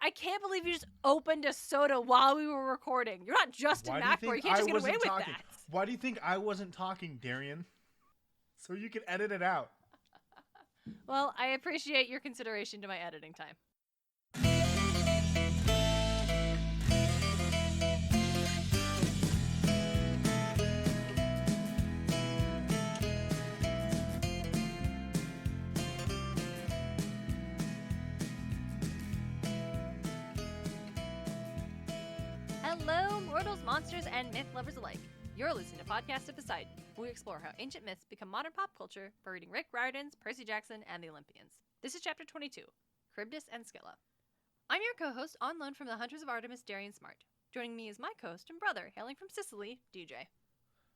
I can't believe you just opened a soda while we were recording. You're not Justin McElroy. You can't just get away with that. Why do you think I wasn't talking, Darien? So you can edit it out. Well, I appreciate your consideration to my editing time. Hello, mortals, monsters, and myth lovers alike. You're listening to Podcast of Poseidon, where we explore how ancient myths become modern pop culture by reading Rick Riordan's Percy Jackson and the Olympians. This is Chapter 22, Charybdis and Scylla. I'm your co-host on loan from the Hunters of Artemis, Darien and Smartt. Joining me is my co-host and brother, hailing from Sicily, DJ.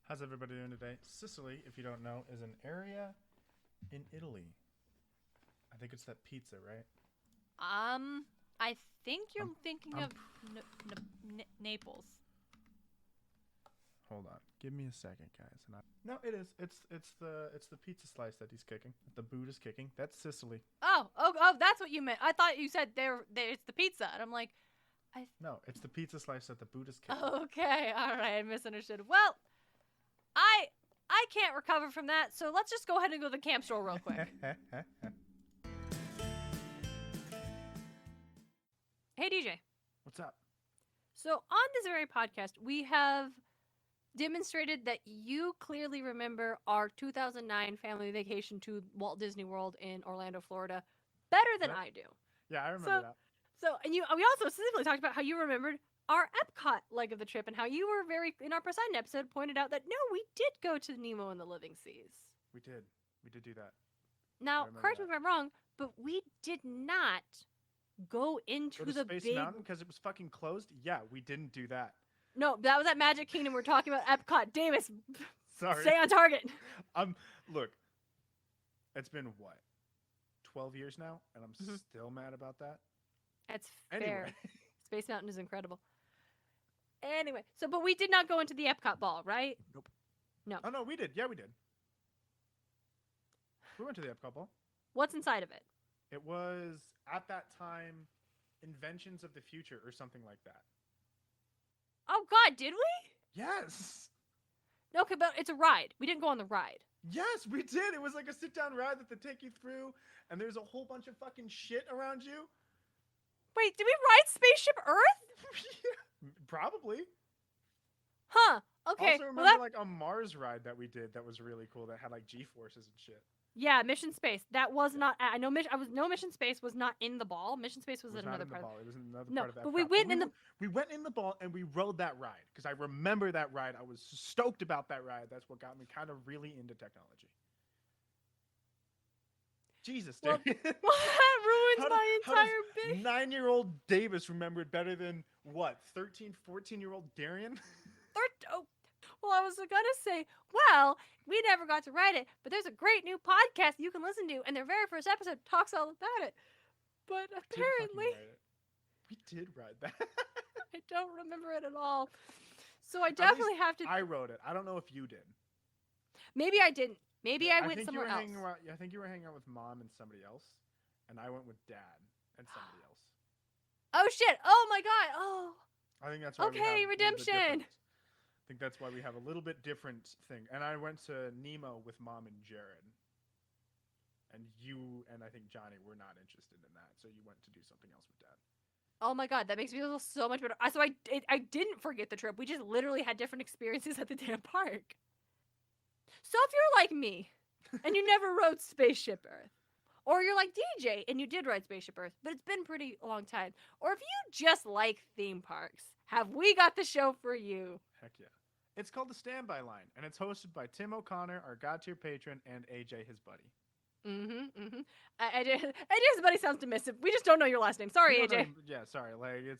How's everybody doing today? Sicily, if you don't know, is an area in Italy. I think it's that pizza, right? I think you're thinking of Naples. Hold on, give me a second, guys. No, it is. It's the pizza slice that he's kicking. The boot is kicking. That's Sicily. Oh, that's what you meant. I thought you said it's the pizza, and I'm like, No, it's the pizza slice that the boot is kicking. Okay, all right, I misunderstood. Well, I can't recover from that, so let's just go ahead and go to the camp store real quick. Hey, DJ. What's up? So on this very podcast, we have demonstrated that you clearly remember our 2009 family vacation to Walt Disney World in Orlando, Florida, better than I do. Yeah, I remember that. So, and we also specifically talked about how you remembered our Epcot leg of the trip and how you were in our Poseidon episode, pointed out that, no, we did go to Nemo and the Living Seas. We did. We did do that. Now, correct me if I'm wrong, but we did not go into the Space big Mountain because it was fucking closed. Yeah, we didn't do that. No, that was at Magic Kingdom. We're talking about Epcot. Davis, sorry. Stay on target. Look, it's been what, 12 years now, and I'm still mad about that. That's fair. Space Mountain is incredible. Anyway, but we did not go into the Epcot ball, right? Nope. No. Oh no, we did. Yeah, we did. We went to the Epcot ball. What's inside of it? It was, at that time, Inventions of the Future or something like that. Oh, God, did we? Yes. Okay, but it's a ride. We didn't go on the ride. Yes, we did. It was like a sit-down ride that they take you through, and there's a whole bunch of fucking shit around you. Wait, did we ride Spaceship Earth? Yeah, probably. Huh. Okay. Also remember like a Mars ride that we did that was really cool that had like G-forces and shit. Yeah, Mission Space. That was not. I know. Mission Space was not in the ball. Mission Space was in another part. It was in another part of that. But we went in the. We went in the ball and we rode that ride because I remember that ride. I was stoked about that ride. That's what got me kind of really into technology. Jesus, well, David. Well, that ruins my entire bit. 9-year-old Davis remembered better than what? 13, 14-year-old Darien? Well, I was gonna say, well, we never got to write it, but there's a great new podcast you can listen to, and their very first episode talks all about it. But apparently, we did write that. I don't remember it at all. So I definitely have to. I wrote it. I don't know if you did. Maybe I didn't. Maybe I went somewhere else. I think you were hanging out with Mom and somebody else, and I went with Dad and somebody else. Oh shit! Oh my god! Oh. I think that's why. Okay, redemption. I think that's why we have a little bit different thing. And I went to Nemo with Mom and Jared. And you and I think Johnny were not interested in that, so you went to do something else with Dad. Oh my god, that makes me feel so much better. So I didn't forget the trip. We just literally had different experiences at the damn park. So if you're like me, and you never rode Spaceship Earth, or you're like DJ and you did ride Spaceship Earth, but it's been pretty long time, or if you just like theme parks, have we got the show for you? Heck yeah. It's called The Standby Line, and it's hosted by Tim O'Connor, our God-tier patron, and AJ, his buddy. AJ's buddy sounds dismissive. We just don't know your last name. Sorry, AJ. Yeah, sorry.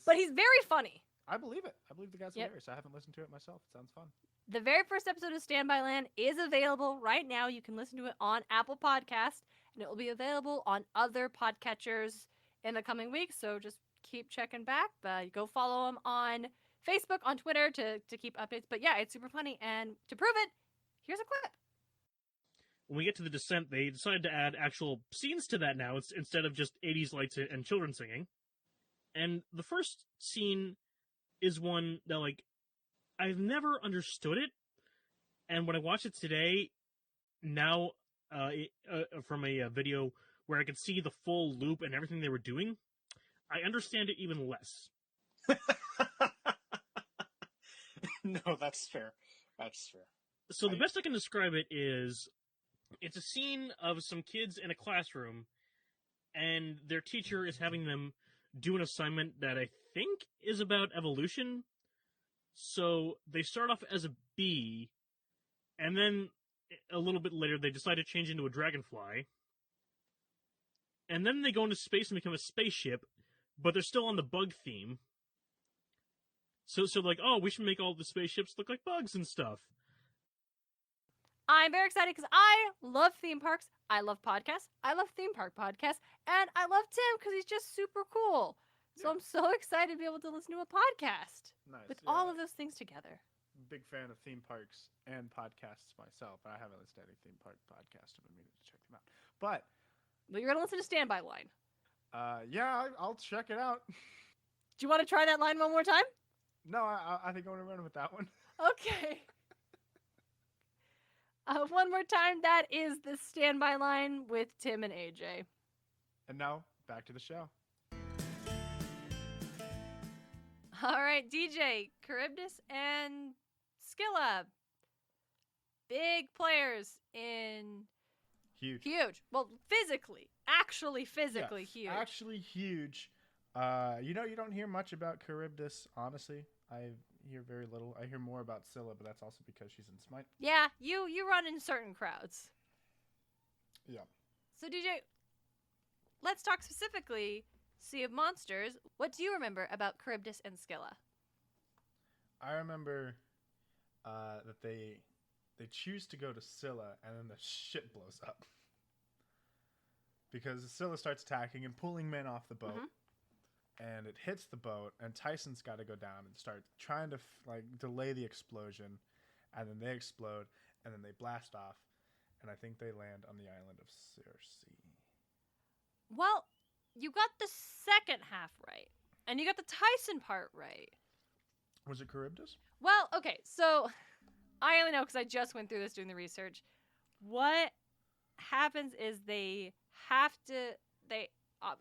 But he's very funny. I believe it. I believe the guy's hilarious. I haven't listened to it myself. It sounds fun. The very first episode of Standby Land is available right now. You can listen to it on Apple Podcast, and it will be available on other podcatchers in the coming weeks. So just keep checking back. Go follow him on Facebook, on Twitter to keep updates. But yeah, it's super funny. And to prove it, here's a clip. When we get to the descent, they decided to add actual scenes to that now, instead of just 80s lights and children singing. And the first scene is one that, like, I've never understood it. And when I watch it today, now, from a video where I could see the full loop and everything they were doing, I understand it even less. No, that's fair. That's fair. So the best I can describe it is, it's a scene of some kids in a classroom, and their teacher is having them do an assignment that I think is about evolution. So they start off as a bee, and then a little bit later they decide to change into a dragonfly. And then they go into space and become a spaceship, but they're still on the bug theme. So like, oh, we should make all the spaceships look like bugs and stuff. I'm very excited because I love theme parks. I love podcasts. I love theme park podcasts. And I love Tim because he's just super cool. So I'm so excited to be able to listen to a podcast Nice. with yeah. all of those things together. Big fan of theme parks and podcasts myself. I haven't listened to any theme park podcast. I've been meaning to check them out. But Well, you're going to listen to Standby Line. yeah, I'll check it out. Do you want to try that line one more time? No, I think I'm gonna run with that one. Okay. One more time, that is the Standby Line with Tim and AJ. And now back to the show. All right, DJ, Charybdis and Scylla. Big players in... Huge. Huge. Well, physically. Actually physically huge. Actually huge. You don't hear much about Charybdis, honestly. I hear very little. I hear more about Scylla, but that's also because she's in Smite. Yeah, you run in certain crowds. Yeah. So, DJ, let's talk specifically Sea of Monsters. What do you remember about Charybdis and Scylla? I remember that they choose to go to Scylla, and then the shit blows up. Because Scylla starts attacking and pulling men off the boat. Mhm. And it hits the boat, and Tyson's got to go down and start trying to delay the explosion, and then they explode, and then they blast off, and I think they land on the island of Circe. Well, you got the second half right, and you got the Tyson part right. Was it Charybdis? Well, okay, so I only know because I just went through this doing the research. What happens is they have to,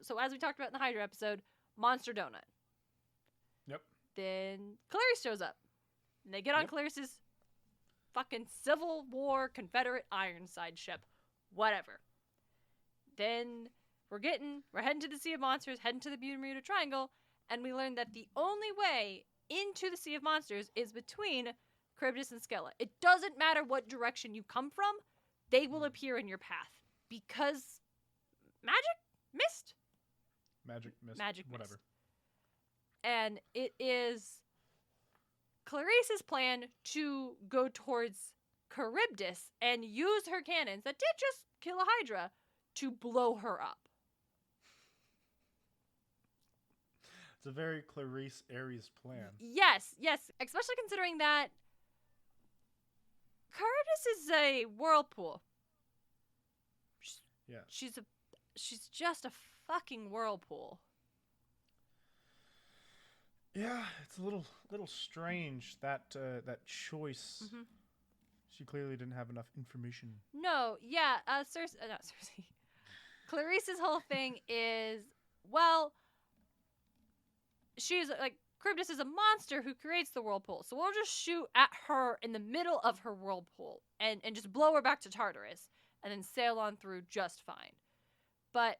so as we talked about in the Hydra episode, Monster Donut. Yep. Then Clarice shows up. And they get on Yep. Clarice's fucking Civil War Confederate Ironside ship. Whatever. Then we're heading to the Sea of Monsters, heading to the Bermuda Triangle, and we learn that the only way into the Sea of Monsters is between Charybdis and Scylla. It doesn't matter what direction you come from, they will appear in your path. Because magic? Mist? Magic mist. Magic whatever. mist. And it is Clarice's plan to go towards Charybdis and use her cannons that did just kill a Hydra to blow her up. It's a very Clarice Ares plan. Yes, especially considering that Charybdis is a whirlpool. Yeah. She's just a fucking whirlpool. Yeah, it's a little strange that choice. Mm-hmm. She clearly didn't have enough information. No, yeah, not Cersei. Clarice's whole thing is, well, she's like, Charybdis is a monster who creates the whirlpool, so we'll just shoot at her in the middle of her whirlpool and just blow her back to Tartarus and then sail on through just fine. But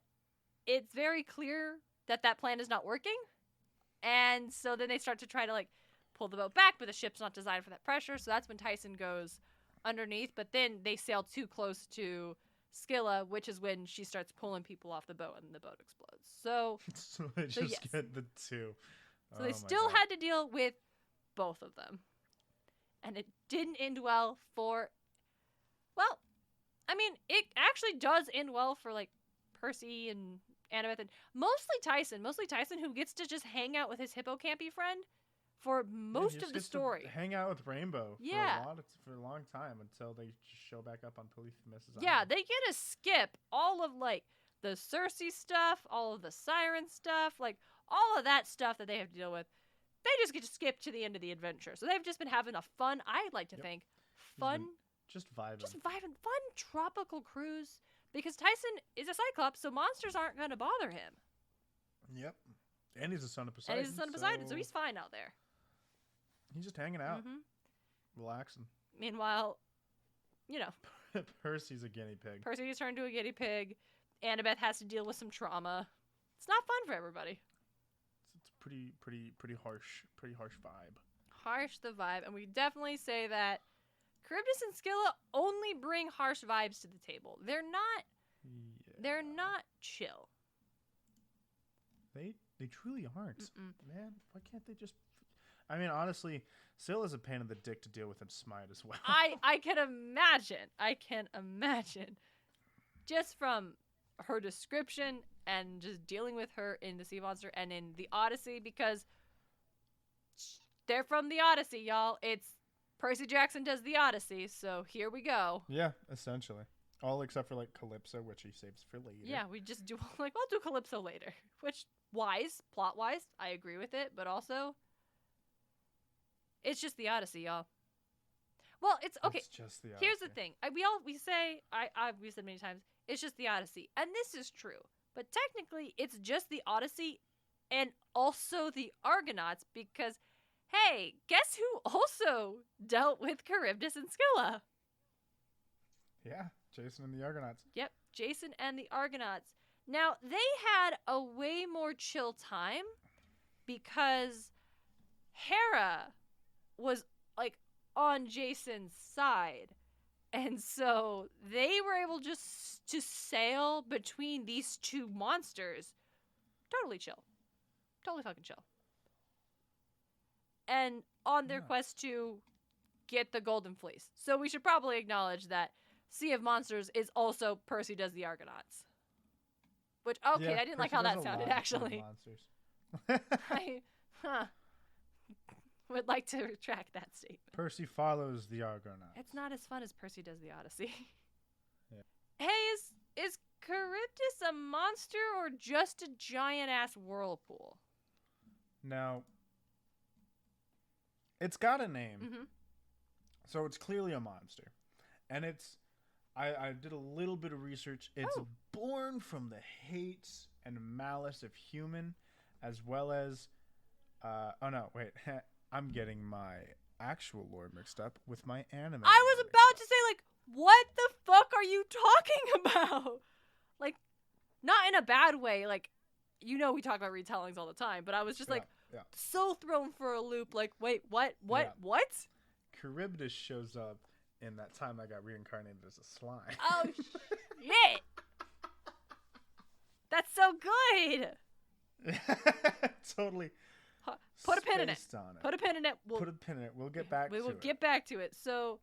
it's very clear that plan is not working, and so then they start to try to like pull the boat back, but the ship's not designed for that pressure, so that's when Tyson goes underneath, but then they sail too close to Scylla, which is when she starts pulling people off the boat and the boat explodes. So So they just yes. get the two. So they still had to deal with both of them. And it didn't end well for... Well, I mean, it actually does end well for, like, Percy and Annabeth. And mostly Tyson, who gets to just hang out with his hippocampy friend for most of the story. Hang out with Rainbow Yeah. for a long time until they just show back up on Polyphemus' Yeah, island. they get to skip all of, like, the Circe stuff, all of the siren stuff, like all of that stuff that they have to deal with. They just get to skip to the end of the adventure. So they've just been having a fun, I'd like to think, fun, Just vibing. fun tropical cruise. Because Tyson is a Cyclops, so monsters aren't going to bother him. Yep. And he's the son of Poseidon. And he's the son of Poseidon, so he's fine out there. He's just hanging out, Mhm. relaxing. Meanwhile, you know, Percy's a guinea pig. Percy is turned to a guinea pig. Annabeth has to deal with some trauma. It's not fun for everybody. It's pretty harsh vibe. Harsh the vibe, and we definitely say that Charybdis and Scylla only bring harsh vibes to the table. They're not chill. They truly aren't. Mm-mm. Man, why can't they just... I mean, honestly, Scylla's a pain in the dick to deal with in Smite as well. I can imagine. Just from her description and just dealing with her in the Sea Monster and in the Odyssey, because they're from the Odyssey, y'all. It's Percy Jackson does the Odyssey, so here we go. Yeah, essentially. All except for, like, Calypso, which he saves for later. Yeah, we just do, like, I'll do Calypso later. Which, plot-wise, I agree with it, but also, it's just the Odyssey, y'all. Well, it's, okay, It's just the Odyssey. here's the thing. We've said many times, it's just the Odyssey. And this is true. But technically, it's just the Odyssey and also the Argonauts because, hey, guess who also dealt with Charybdis and Scylla? Yeah, Jason and the Argonauts. Yep, Jason and the Argonauts. Now, they had a way more chill time because Hera was, like, on Jason's side. And so they were able just to sail between these two monsters. Totally chill. Totally fucking chill. And on their Yeah. quest to get the Golden Fleece. So we should probably acknowledge that Sea of Monsters is also Percy Does the Argonauts. Which, okay, Yeah, I didn't like Percy how does that a sounded, lot of fun actually. monsters. I would like to retract that statement. Percy follows the Argonauts. It's not as fun as Percy Does the Odyssey. Yeah. Hey, is Charybdis a monster or just a giant-ass whirlpool? Now, it's got a name, Mm-hmm. so it's clearly a monster. And it's... I did a little bit of research. It's Oh. born from the hate and malice of human, as well as... oh, no, wait. I'm getting my actual lore mixed up with my anime. I was lore about mixed to say, like, what the fuck are you talking about? Like, not in a bad way. Like, you know we talk about retellings all the time, but I was just, up. like, Yeah. so thrown for a loop. Like, wait, what? Yeah. What? Charybdis shows up in that time I got reincarnated as a slime. Oh, shit. That's so good. Totally. Put a pin in it. spaced on Put a pin in it. Put a pin in it. We'll get back We to will it. get back to it. So,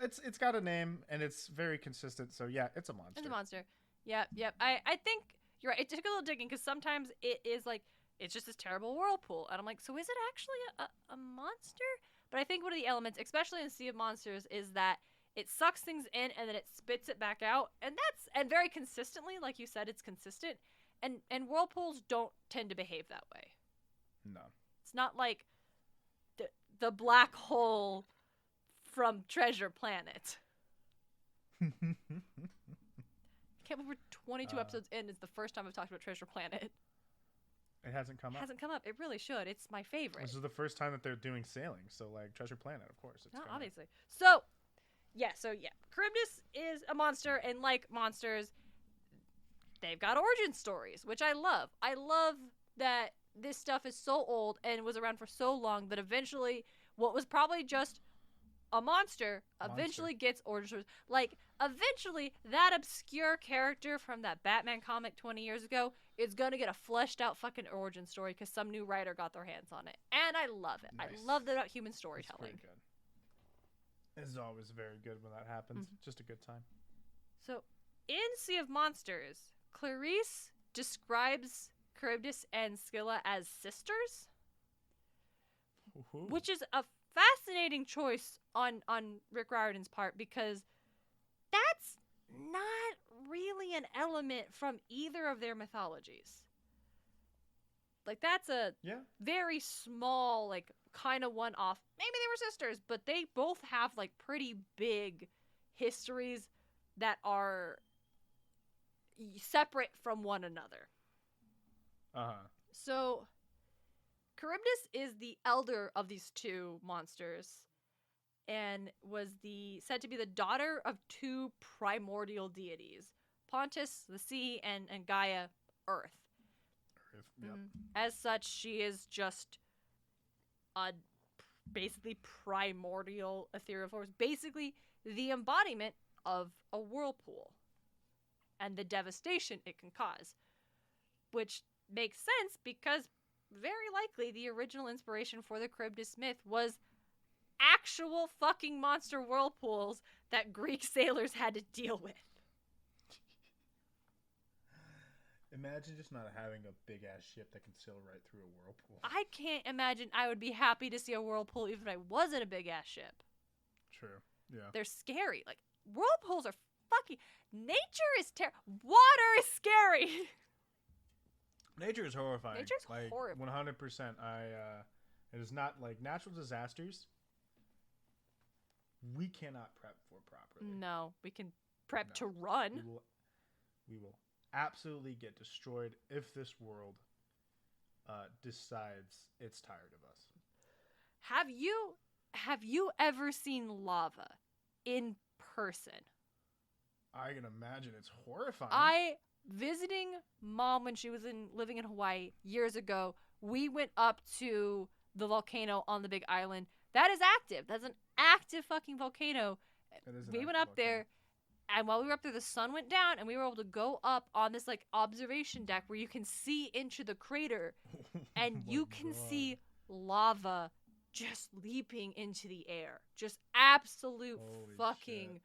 It's got a name and it's very consistent. So yeah, it's a monster. it's a monster. Yep. I think you're right. It took a little digging because sometimes it is like, it's just this terrible whirlpool. And I'm like, so is it actually a monster? But I think one of the elements, especially in Sea of Monsters, is that it sucks things in and then it spits it back out. And very consistently, like you said, it's consistent. And whirlpools don't tend to behave that way. No. It's not like the black hole from Treasure Planet. Can't believe we're 22 episodes in. It's the first time I've talked about Treasure Planet. It hasn't come It up. hasn't come up. It really should. It's my favorite. This is the first time that they're doing sailing. So like Treasure Planet, of course. It's No, gonna- obviously. So yeah. Charybdis is a monster, and like monsters, they've got origin stories, which I love. I love that this stuff is so old and was around for so long that eventually what was probably just a monster eventually gets origin stories. Like, eventually, that obscure character from that Batman comic 20 years ago is going to get a fleshed out fucking origin story because some new writer got their hands on it. And I love it. Nice. I love that about human It's storytelling. pretty good. It's always very good when that happens. Mm-hmm. Just a good time. So, in Sea of Monsters, Clarice describes Charybdis and Scylla as sisters, Woohoo. which is a fascinating choice on Rick Riordan's part because that's not really an element from either of their mythologies. Like, that's a Yeah. very small, like, kind of one-off. Maybe they were sisters, but they both have, like, pretty big histories that are separate from one another. Uh-huh. So, Charybdis is the elder of these two monsters and was said to be the daughter of two primordial deities, Pontus, the sea, and Gaia, earth. Yep. As such, she is just a basically primordial ethereal force, basically the embodiment of a whirlpool and the devastation it can cause, which makes sense because very likely the original inspiration for the Charybdis myth was actual fucking monster whirlpools that Greek sailors had to deal with. Imagine just not having a big ass ship that can sail right through a whirlpool. I can't imagine I would be happy to see a whirlpool even if I wasn't a big ass ship. True. Yeah. They're scary. Like, whirlpools are fucking... Nature is water is scary! Nature is horrifying. Nature's like, horrifying. 100%. It is not like natural disasters. We cannot prep for properly. No, we can prep No. to run. We will absolutely get destroyed if this world decides it's tired of us. Have you ever seen lava in person? I can imagine it's horrifying. Visiting mom when she was living in Hawaii years ago, we went up to the volcano on the big island. That is active. That's an active fucking volcano. We went up there, and while we were up there, the sun went down, and we were able to go up on this like observation deck where you can see into the crater, and Oh you my can God. see lava just leaping into the air. Just absolute Holy fucking... shit.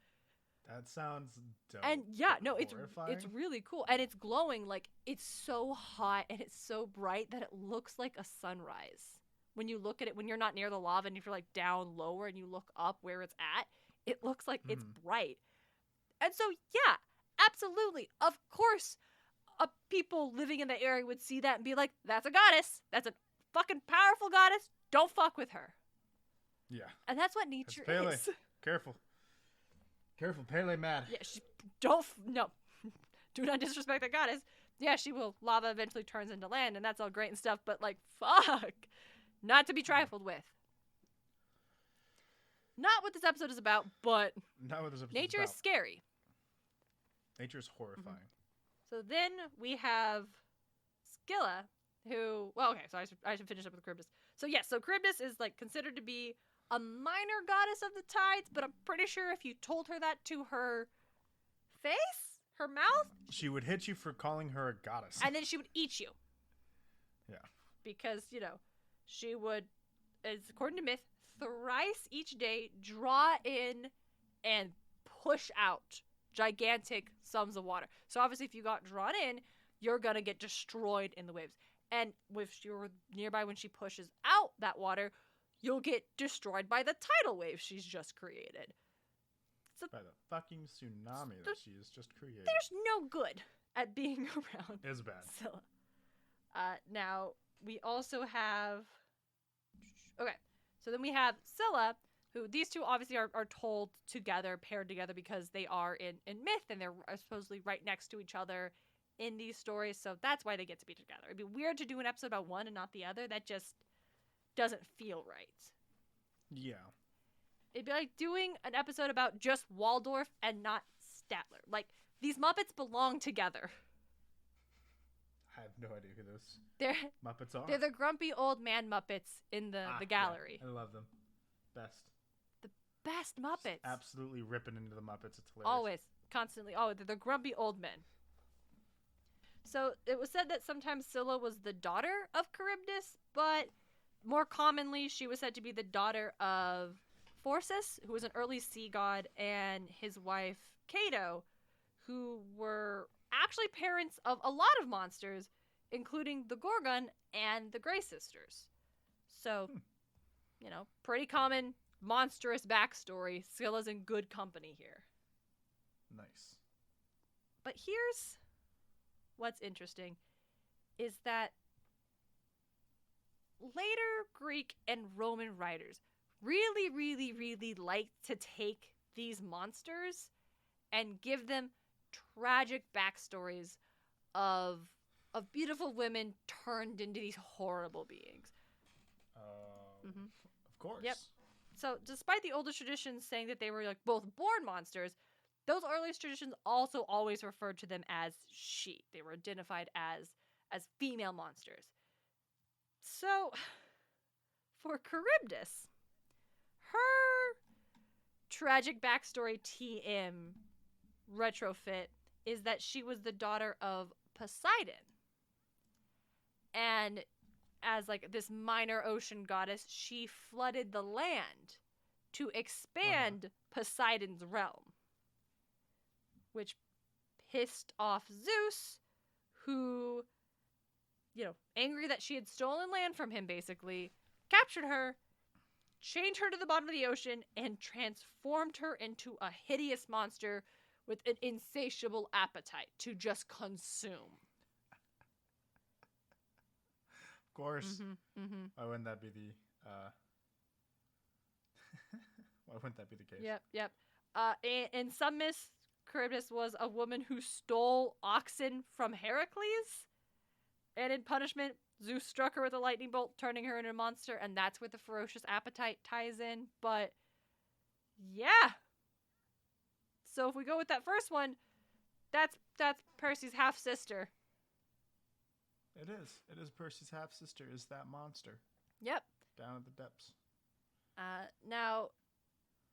That sounds dope. And yeah, no, it's Horrifying? really cool, and it's glowing. Like, it's so hot and it's so bright that it looks like a sunrise. When you look at it, when you're not near the lava and if you're like down lower and you look up where it's at, it looks like it's bright. And so yeah, absolutely, of course, people living in the area would see that and be like, "That's a goddess. That's a fucking powerful goddess. Don't fuck with her." Yeah. And that's what nature Pele. is. Careful. Careful, Pele mad. Yeah, no. Do not disrespect that goddess. Yeah, she will. Lava eventually turns into land, and that's all great and stuff, but, like, fuck. Not to be trifled with. Not what this episode is about, but Not what this episode's nature is about. scary. Nature is horrifying. So then we have Scylla, who... Well, okay, so I should finish up with Charybdis. So, yes, so Charybdis is, like, considered to be a minor goddess of the tides, but I'm pretty sure if you told her that to her face, her mouth, She would hit you for calling her a goddess. and then she would eat you. Yeah. Because, she would, as according to myth, thrice each day draw in and push out gigantic sums of water. So obviously if you got drawn in, you're gonna get destroyed in the waves. And if you're nearby when she pushes out that water, you'll get destroyed by the tidal wave she's just created. So By the fucking tsunami that she has just created. there's no good at being around It's bad. Scylla. Now, we also have... Okay, so then we have Scylla, who these two obviously are told together, paired together, because they are in myth, and they're supposedly right next to each other in these stories, so that's why they get to be together. It'd be weird to do an episode about one and not the other. That just doesn't feel right. Yeah. It'd be like doing an episode about just Waldorf and not Statler. Like, these Muppets belong together. I have no idea who those They're Muppets are. they're the grumpy old man Muppets in the Yeah, gallery. I love them. Best. Best Muppets. Absolutely ripping into the Muppets. It's hilarious. Always. Constantly. Oh, they're the grumpy old men. So it was said that sometimes Scylla was the daughter of Charybdis, but more commonly she was said to be the daughter of Phorcys, who was an early sea god, and his wife Cato, who were actually parents of a lot of monsters, including the Gorgon and the Grey Sisters. So, pretty common monstrous backstory. Scylla's in good company here. Nice. But here's what's interesting is that later Greek and Roman writers really, really, really like to take these monsters and give them tragic backstories of beautiful women turned into these horrible beings. Of course. Yep. So, despite the oldest traditions saying that they were like both born monsters, those earliest traditions also always referred to them as she. They were identified as female monsters. So, for Charybdis, her tragic backstory TM retrofit is that she was the daughter of Poseidon. And as like this minor ocean goddess, she flooded the land to expand Poseidon's realm, which pissed off Zeus, who, angry that she had stolen land from him, basically, captured her, chained her to the bottom of the ocean, and transformed her into a hideous monster with an insatiable appetite to just consume. Of course. Mm-hmm. Why wouldn't that be the why wouldn't that be the case? Yep. In some myths, Charybdis was a woman who stole oxen from Heracles, and in punishment, Zeus struck her with a lightning bolt, turning her into a monster, and that's where the ferocious appetite ties in. But yeah. So if we go with that first one, that's Percy's half sister. It is. It is Percy's half sister. Is that monster? Yep. Down at the depths. Now,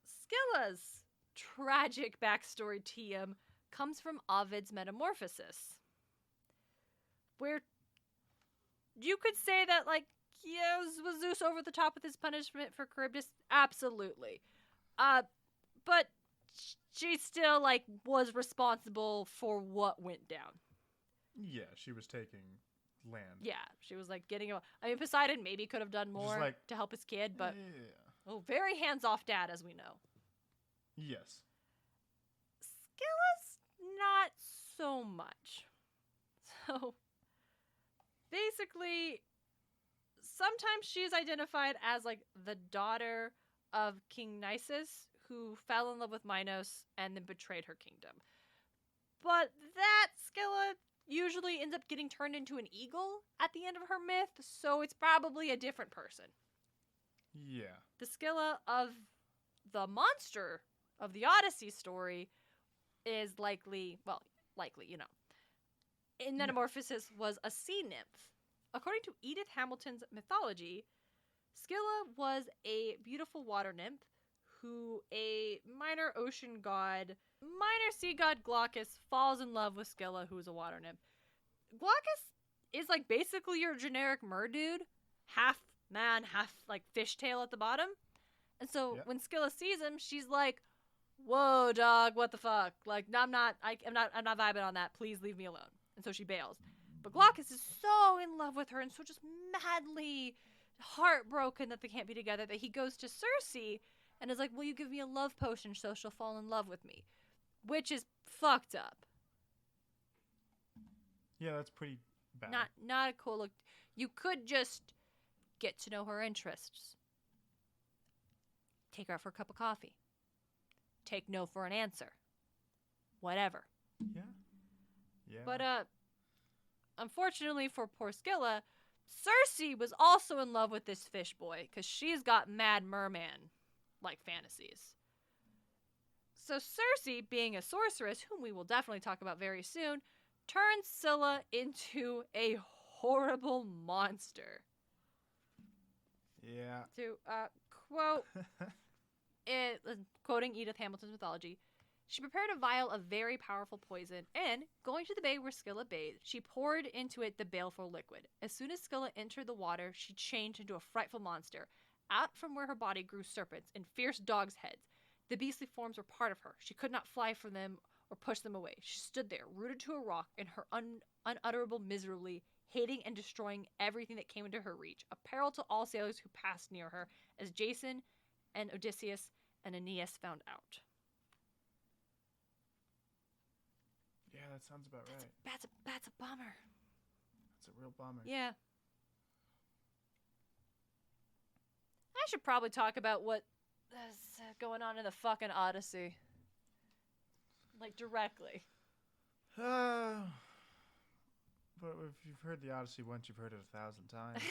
Scylla's tragic backstory TM comes from Ovid's Metamorphosis, where you could say that, like, was Zeus over the top with his punishment for Charybdis? Absolutely. But she still, like, was responsible for what went down. Yeah, she was taking land. Yeah, she was, like, Poseidon maybe could have done more to help his kid, but very hands-off dad, as we know. Yes. Scylla's not so much. So, basically, sometimes she's identified as, like, the daughter of King Nisus, who fell in love with Minos and then betrayed her kingdom. But that Scylla usually ends up getting turned into an eagle at the end of her myth, so it's probably a different person. Yeah. The Scylla of the monster of the Odyssey story is likely, in Metamorphosis was a sea nymph. According to Edith Hamilton's mythology, Scylla was a beautiful water nymph who a minor ocean god, minor sea god Glaucus falls in love with Scylla, who is a water nymph. Glaucus is like basically your generic merdude, half man, half like fishtail at the bottom. And so when Scylla sees him, she's like, "Whoa, dog, what the fuck? Like, I'm not vibing on that. Please leave me alone." And so she bails. But Glaucus is so in love with her and so just madly heartbroken that they can't be together that he goes to Circe and is like, "Will you give me a love potion so she'll fall in love with me?" Which is fucked up. Yeah, that's pretty bad. Not a cool look. You could just get to know her interests. Take her out for a cup of coffee. Take no for an answer. Whatever. Yeah. But unfortunately for poor Scylla, Circe was also in love with this fish boy because she's got mad merman like fantasies. So Circe, being a sorceress, whom we will definitely talk about very soon, turns Scylla into a horrible monster. Yeah. To quote, quoting Edith Hamilton's mythology, she prepared a vial of very powerful poison and, going to the bay where Scylla bathed, she poured into it the baleful liquid. As soon as Scylla entered the water, she changed into a frightful monster. Out from where her body grew serpents and fierce dogs' heads. The beastly forms were part of her. She could not fly from them or push them away. She stood there, rooted to a rock in her unutterable misery, hating and destroying everything that came into her reach, a peril to all sailors who passed near her, as Jason and Odysseus and Aeneas found out. Yeah, that sounds about right. That's a bummer. It's a real bummer. Yeah. I should probably talk about what is going on in the fucking Odyssey. Like, directly. But if you've heard the Odyssey once, you've heard it 1,000 times.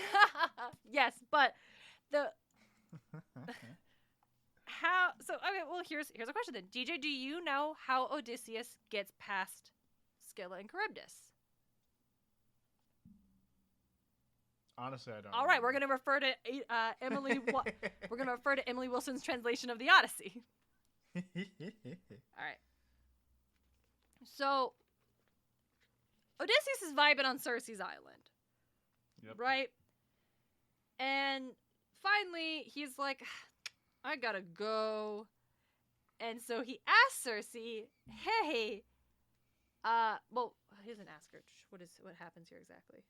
Yes, but the... How... So, okay, well, here's a question then. DJ, do you know how Odysseus gets past Scylla and Charybdis? Honestly, I don't. All right, we're going to refer to Emily... we're going to refer to Emily Wilson's translation of the Odyssey. All right. So, Odysseus is vibing on Circe's island. Yep. Right? And finally, he's like, I gotta go. And so he asks Circe, hey, well, he doesn't ask her. What happens here exactly?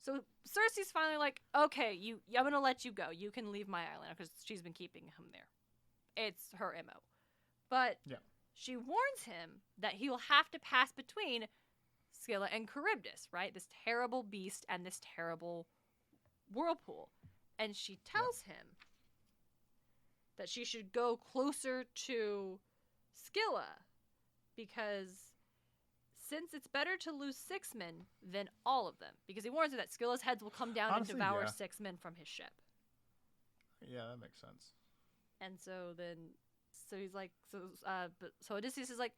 So Circe's finally like, okay, I'm gonna let you go. You can leave my island, because she's been keeping him there. It's her MO. But yeah. She warns him that he will have to pass between Scylla and Charybdis, right? This terrible beast and this terrible whirlpool. And she tells him that she should go closer to Scylla, because since it's better to lose 6 men than all of them, because he warns her that Scylla's heads will come down Honestly, and devour yeah. 6 men from his ship. Yeah, that makes sense. And so he's like, so Odysseus is like,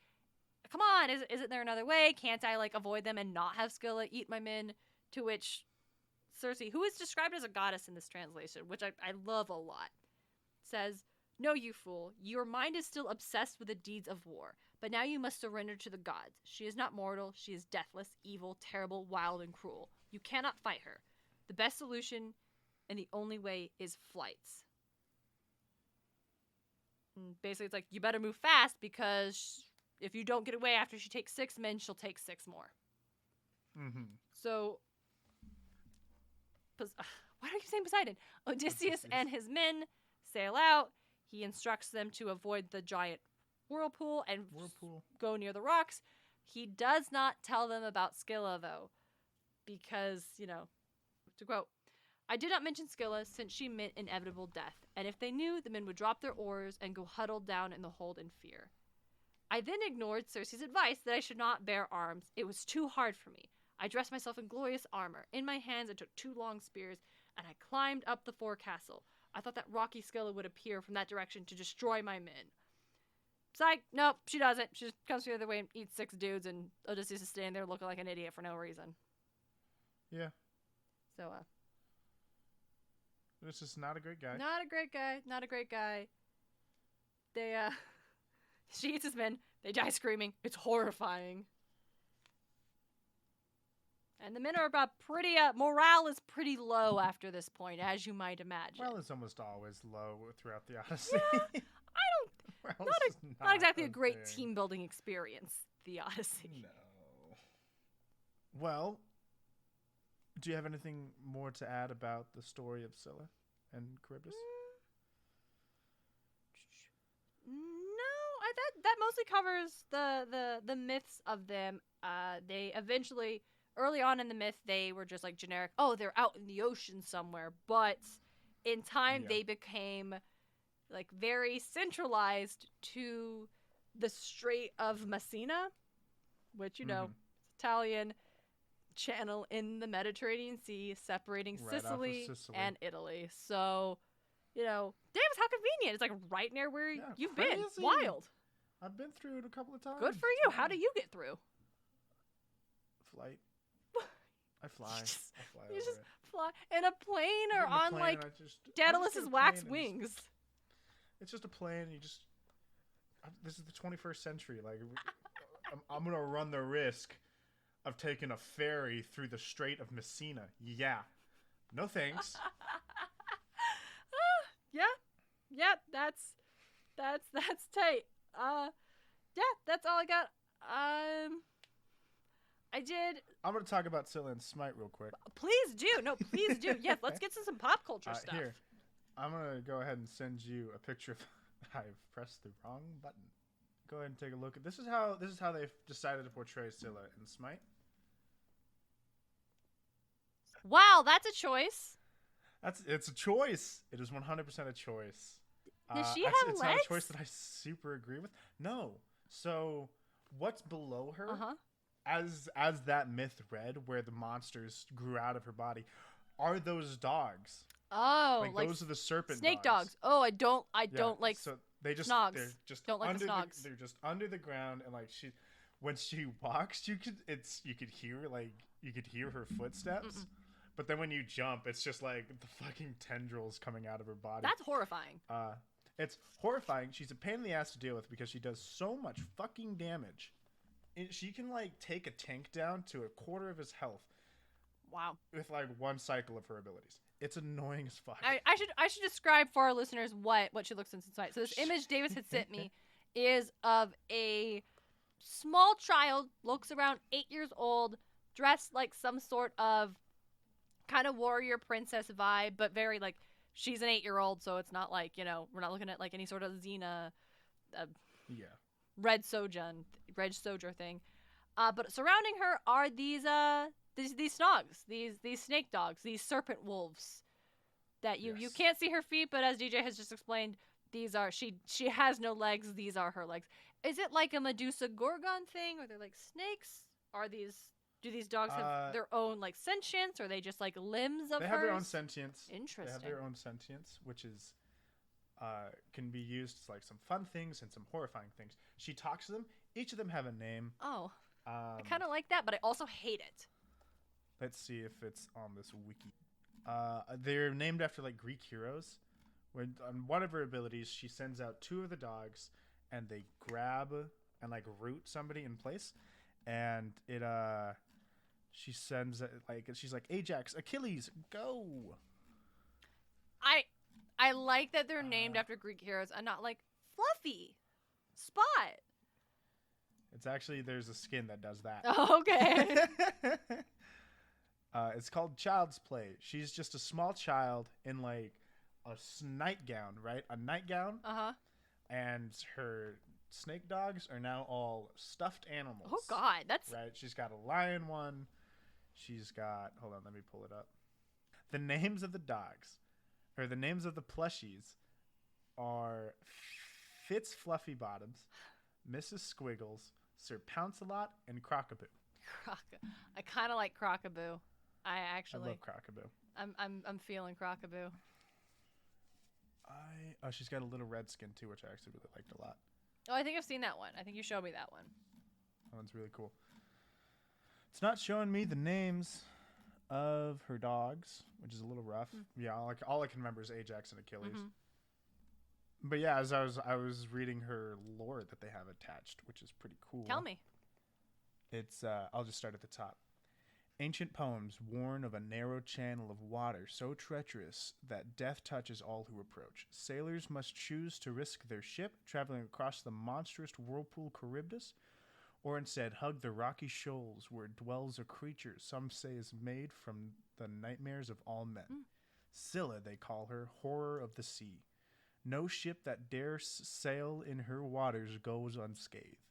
come on, isn't there another way? Can't I like avoid them and not have Scylla eat my men? To which Circe, who is described as a goddess in this translation, which I love a lot, says, no, you fool, your mind is still obsessed with the deeds of war, but now you must surrender to the gods. She is not mortal, she is deathless, evil, terrible, wild, and cruel. You cannot fight her. The best solution and the only way is flights. And basically, it's like, you better move fast, because if you don't get away after she takes 6 men, she'll take 6 more. Mm-hmm. So, why do I keep saying Poseidon? Odysseus and his men sail out. He instructs them to avoid the giant whirlpool and go near the rocks. He does not tell them about Scylla, though, because, to quote, I did not mention Scylla since she meant inevitable death, and if they knew, the men would drop their oars and go huddled down in the hold in fear. I then ignored Circe's advice that I should not bear arms. It was too hard for me. I dressed myself in glorious armor. In my hands I took 2 long spears, and I climbed up the forecastle. I thought that rocky Scylla would appear from that direction to destroy my men. Psych, nope, she doesn't. She just comes the other way and eats 6 dudes, and Odysseus is standing there looking like an idiot for no reason. Yeah. So, This is not a great guy. Not a great guy. They, she eats his men. They die screaming. It's horrifying. And the men are about pretty, morale is pretty low after this point, as you might imagine. Well, it's almost always low throughout the Odyssey. Yeah, not exactly a great team building experience, the Odyssey. No. Well, do you have anything more to add about the story of Scylla and Charybdis? No, that mostly covers the myths of them. They eventually, early on in the myth, they were just like generic, oh, they're out in the ocean somewhere. But in time, they became like very centralized to the Strait of Messina, which, Italian channel in the Mediterranean Sea separating Sicily and Italy. So, damn, how convenient. It's like right near where you've been. Wild. I've been through it a couple of times. Good for you. How do you get through? Flight. I fly. You just fly in a plane or on like Daedalus's wax wings. It's just a plane. This is the 21st century. Like, I'm gonna run the risk of taking a ferry through the Strait of Messina. Yeah, no thanks. Yeah, that's tight. Yeah, that's all I got. I'm gonna talk about Scylla and Scylla real quick. Please do. No, please do. Yes, let's get to some pop culture stuff. Here, I'm gonna go ahead and send you a picture of. I've pressed the wrong button. go ahead and take a look. This is how they've decided to portray Scylla in Smite. Wow, that's a choice. It's a choice. It is 100% a choice. Does she Actually, have it's legs? not a choice that I super agree with. No. So what's below her? Uh-huh. As that myth read, where the monsters grew out of her body, are those dogs? Oh, Like those are the serpent snake dogs. dogs. Oh, I don't Yeah, like so they just snogs. they're just Don't like under the snogs. they're just under the ground, and like when she walks, you could hear her footsteps. Mm-mm. But then when you jump, it's just like the fucking tendrils coming out of her body. That's horrifying. It's horrifying. She's a pain in the ass to deal with because she does so much fucking damage. She can like take a tank down to a quarter of his health. Wow. With like one cycle of her abilities. It's annoying as fuck. I should describe for our listeners what she looks like inside. So this image Davis had sent me is of a small child, looks around 8 years old, dressed like some sort of kind of warrior princess vibe, but very like she's an 8-year-old, so it's not like, we're not looking at like any sort of Xena Yeah. red Soja thing. But surrounding her are these snogs, these snake dogs, these serpent wolves that you Yes. can't see her feet, but as DJ has just explained, these are she has no legs, these are her legs. Is it like a Medusa Gorgon thing, or they're like snakes? Do these dogs have their own like sentience, or are they just like limbs of hers? They have their own sentience. Interesting. They have their own sentience, which is can be used as like some fun things and some horrifying things. She talks to them. Each of them have a name. Oh, I kind of like that, but I also hate it. Let's see if it's on this wiki. They're named after like Greek heroes. When on one of her abilities, she sends out 2 of the dogs, and they grab and like root somebody in place, and it she sends she's like Ajax, Achilles, go. I like that they're named after Greek heroes and not like Fluffy, Spot. It's actually there's a skin that does that. Oh, okay. It's called Child's Play. She's just a small child in like a nightgown, right? A nightgown. Uh-huh. And her snake dogs are now all stuffed animals. Oh God, that's right. She's got a lion one. She's got. Hold on, let me pull it up. The names of the dogs, or the names of the plushies, are Fitz Fluffy Bottoms, Mrs. Squiggles, Sir Pouncelot, and Crockaboo. I kind of like Crockaboo. I love Crockaboo. I'm feeling Crockaboo. She's got a little red skin too, which I actually really liked a lot. Oh, I think I've seen that one. I think you showed me that one. That one's really cool. It's not showing me the names of her dogs, which is a little rough. Yeah, all I can remember is Ajax and Achilles. Mm-hmm. But yeah, as I was reading her lore that they have attached, which is pretty cool. Tell me. It's I'll just start at the top. Ancient poems warn of a narrow channel of water so treacherous that death touches all who approach. Sailors must choose to risk their ship traveling across the monstrous whirlpool Charybdis, or instead hug the rocky shoals where dwells a creature some say is made from the nightmares of all men. Scylla, they call her, horror of the sea. No ship that dares sail in her waters goes unscathed.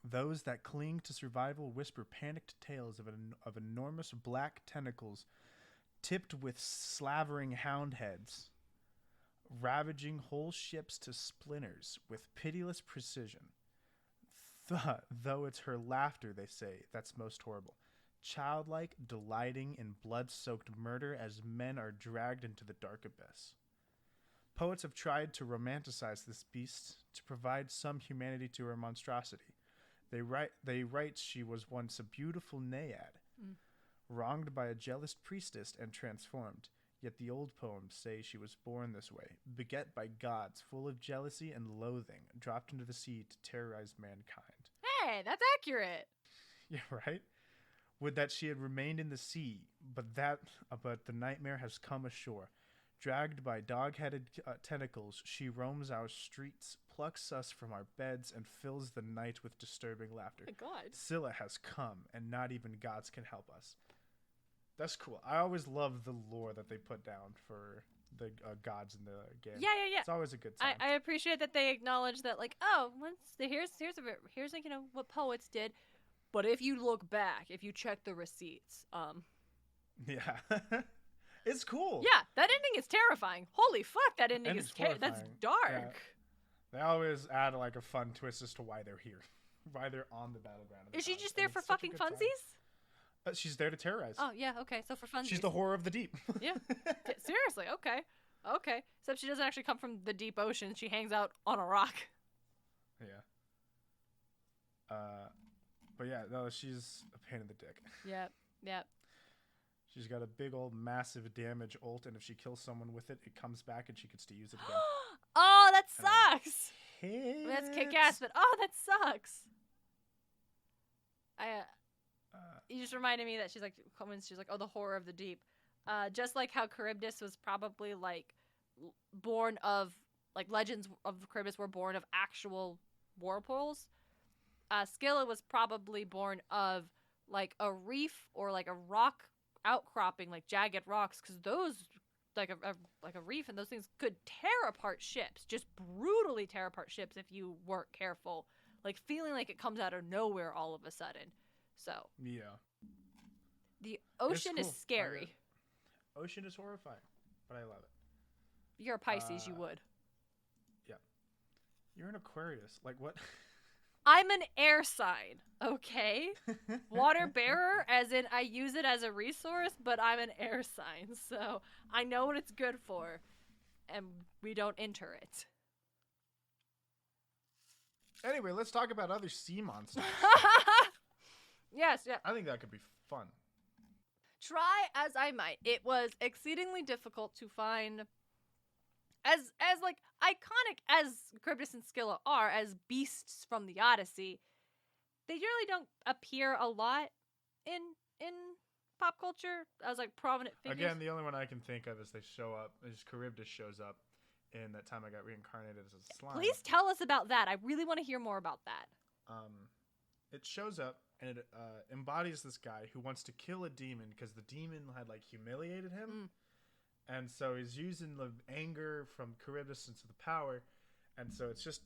Those that cling to survival whisper panicked tales of enormous black tentacles tipped with slavering hound heads, ravaging whole ships to splinters with pitiless precision. Though it's her laughter, they say, that's most horrible. Childlike, delighting in blood-soaked murder as men are dragged into the dark abyss. Poets have tried to romanticize this beast to provide some humanity to her monstrosity. They write she was once a beautiful naiad, wronged by a jealous priestess and transformed. Yet the old poems say she was born this way, beget by gods, full of jealousy and loathing, dropped into the sea to terrorize mankind. Hey, that's accurate. Yeah, right? Would that she had remained in the sea, but the nightmare has come ashore. Dragged by dog-headed tentacles, she roams our streets, plucks us from our beds, and fills the night with disturbing laughter. Oh my God. Scylla has come, and not even gods can help us. That's cool. I always love the lore that they put down for the gods in the game. Yeah. It's always a good time. I appreciate that they acknowledge that, like, oh, here's like, you know, what poets did, but if you look back, if you check the receipts, Yeah. It's cool. yeah, that ending is terrifying. Holy fuck, that ending Ending's is that's horrifying. dark. Yeah. They always add like a fun twist as to why they're here, why they're on the battleground. Is she just there for fucking funsies? She's there to terrorize. Oh yeah, okay, so for funsies. She's the horror of the deep. Yeah, seriously, okay. Except she doesn't actually come from the deep ocean. She hangs out on a rock. Yeah. But yeah, no, she's a pain in the dick. Yep. She's got a big old massive damage ult, and if she kills someone with it, it comes back and she gets to use it again. Oh, that And sucks. Hits. That's kick-ass, but oh, that sucks. You just reminded me that she's like, oh, the horror of the deep. Just like how Charybdis was probably like born of, like, legends of Charybdis were born of actual whirlpools. Scylla was probably born of like a reef or like a rock outcropping, like jagged rocks, because those, like a reef and those things could tear apart ships, just brutally tear apart ships if you weren't careful. Like feeling like it comes out of nowhere all of a sudden. So Yeah. the ocean is cool. scary. Ocean is horrifying, but I love it. You're a Pisces, you would. Yeah. You're an Aquarius. Like what? I'm an air sign, okay? Water bearer, as in I use it as a resource, but I'm an air sign, so I know what it's good for, and we don't enter it. Anyway, let's talk about other sea monsters. Yes, yeah. I think that could be fun. Try as I might, it was exceedingly difficult to find as like iconic as Charybdis and Scylla are as beasts from the Odyssey. They really don't appear a lot in pop culture as like prominent figures. Again, the only one I can think of is Charybdis shows up in That Time I Got Reincarnated as a Slime. Please tell us about that. I really want to hear more about that. It shows up and it embodies this guy who wants to kill a demon because the demon had like humiliated him. And so he's using the anger from Charybdis into the power. And so it's just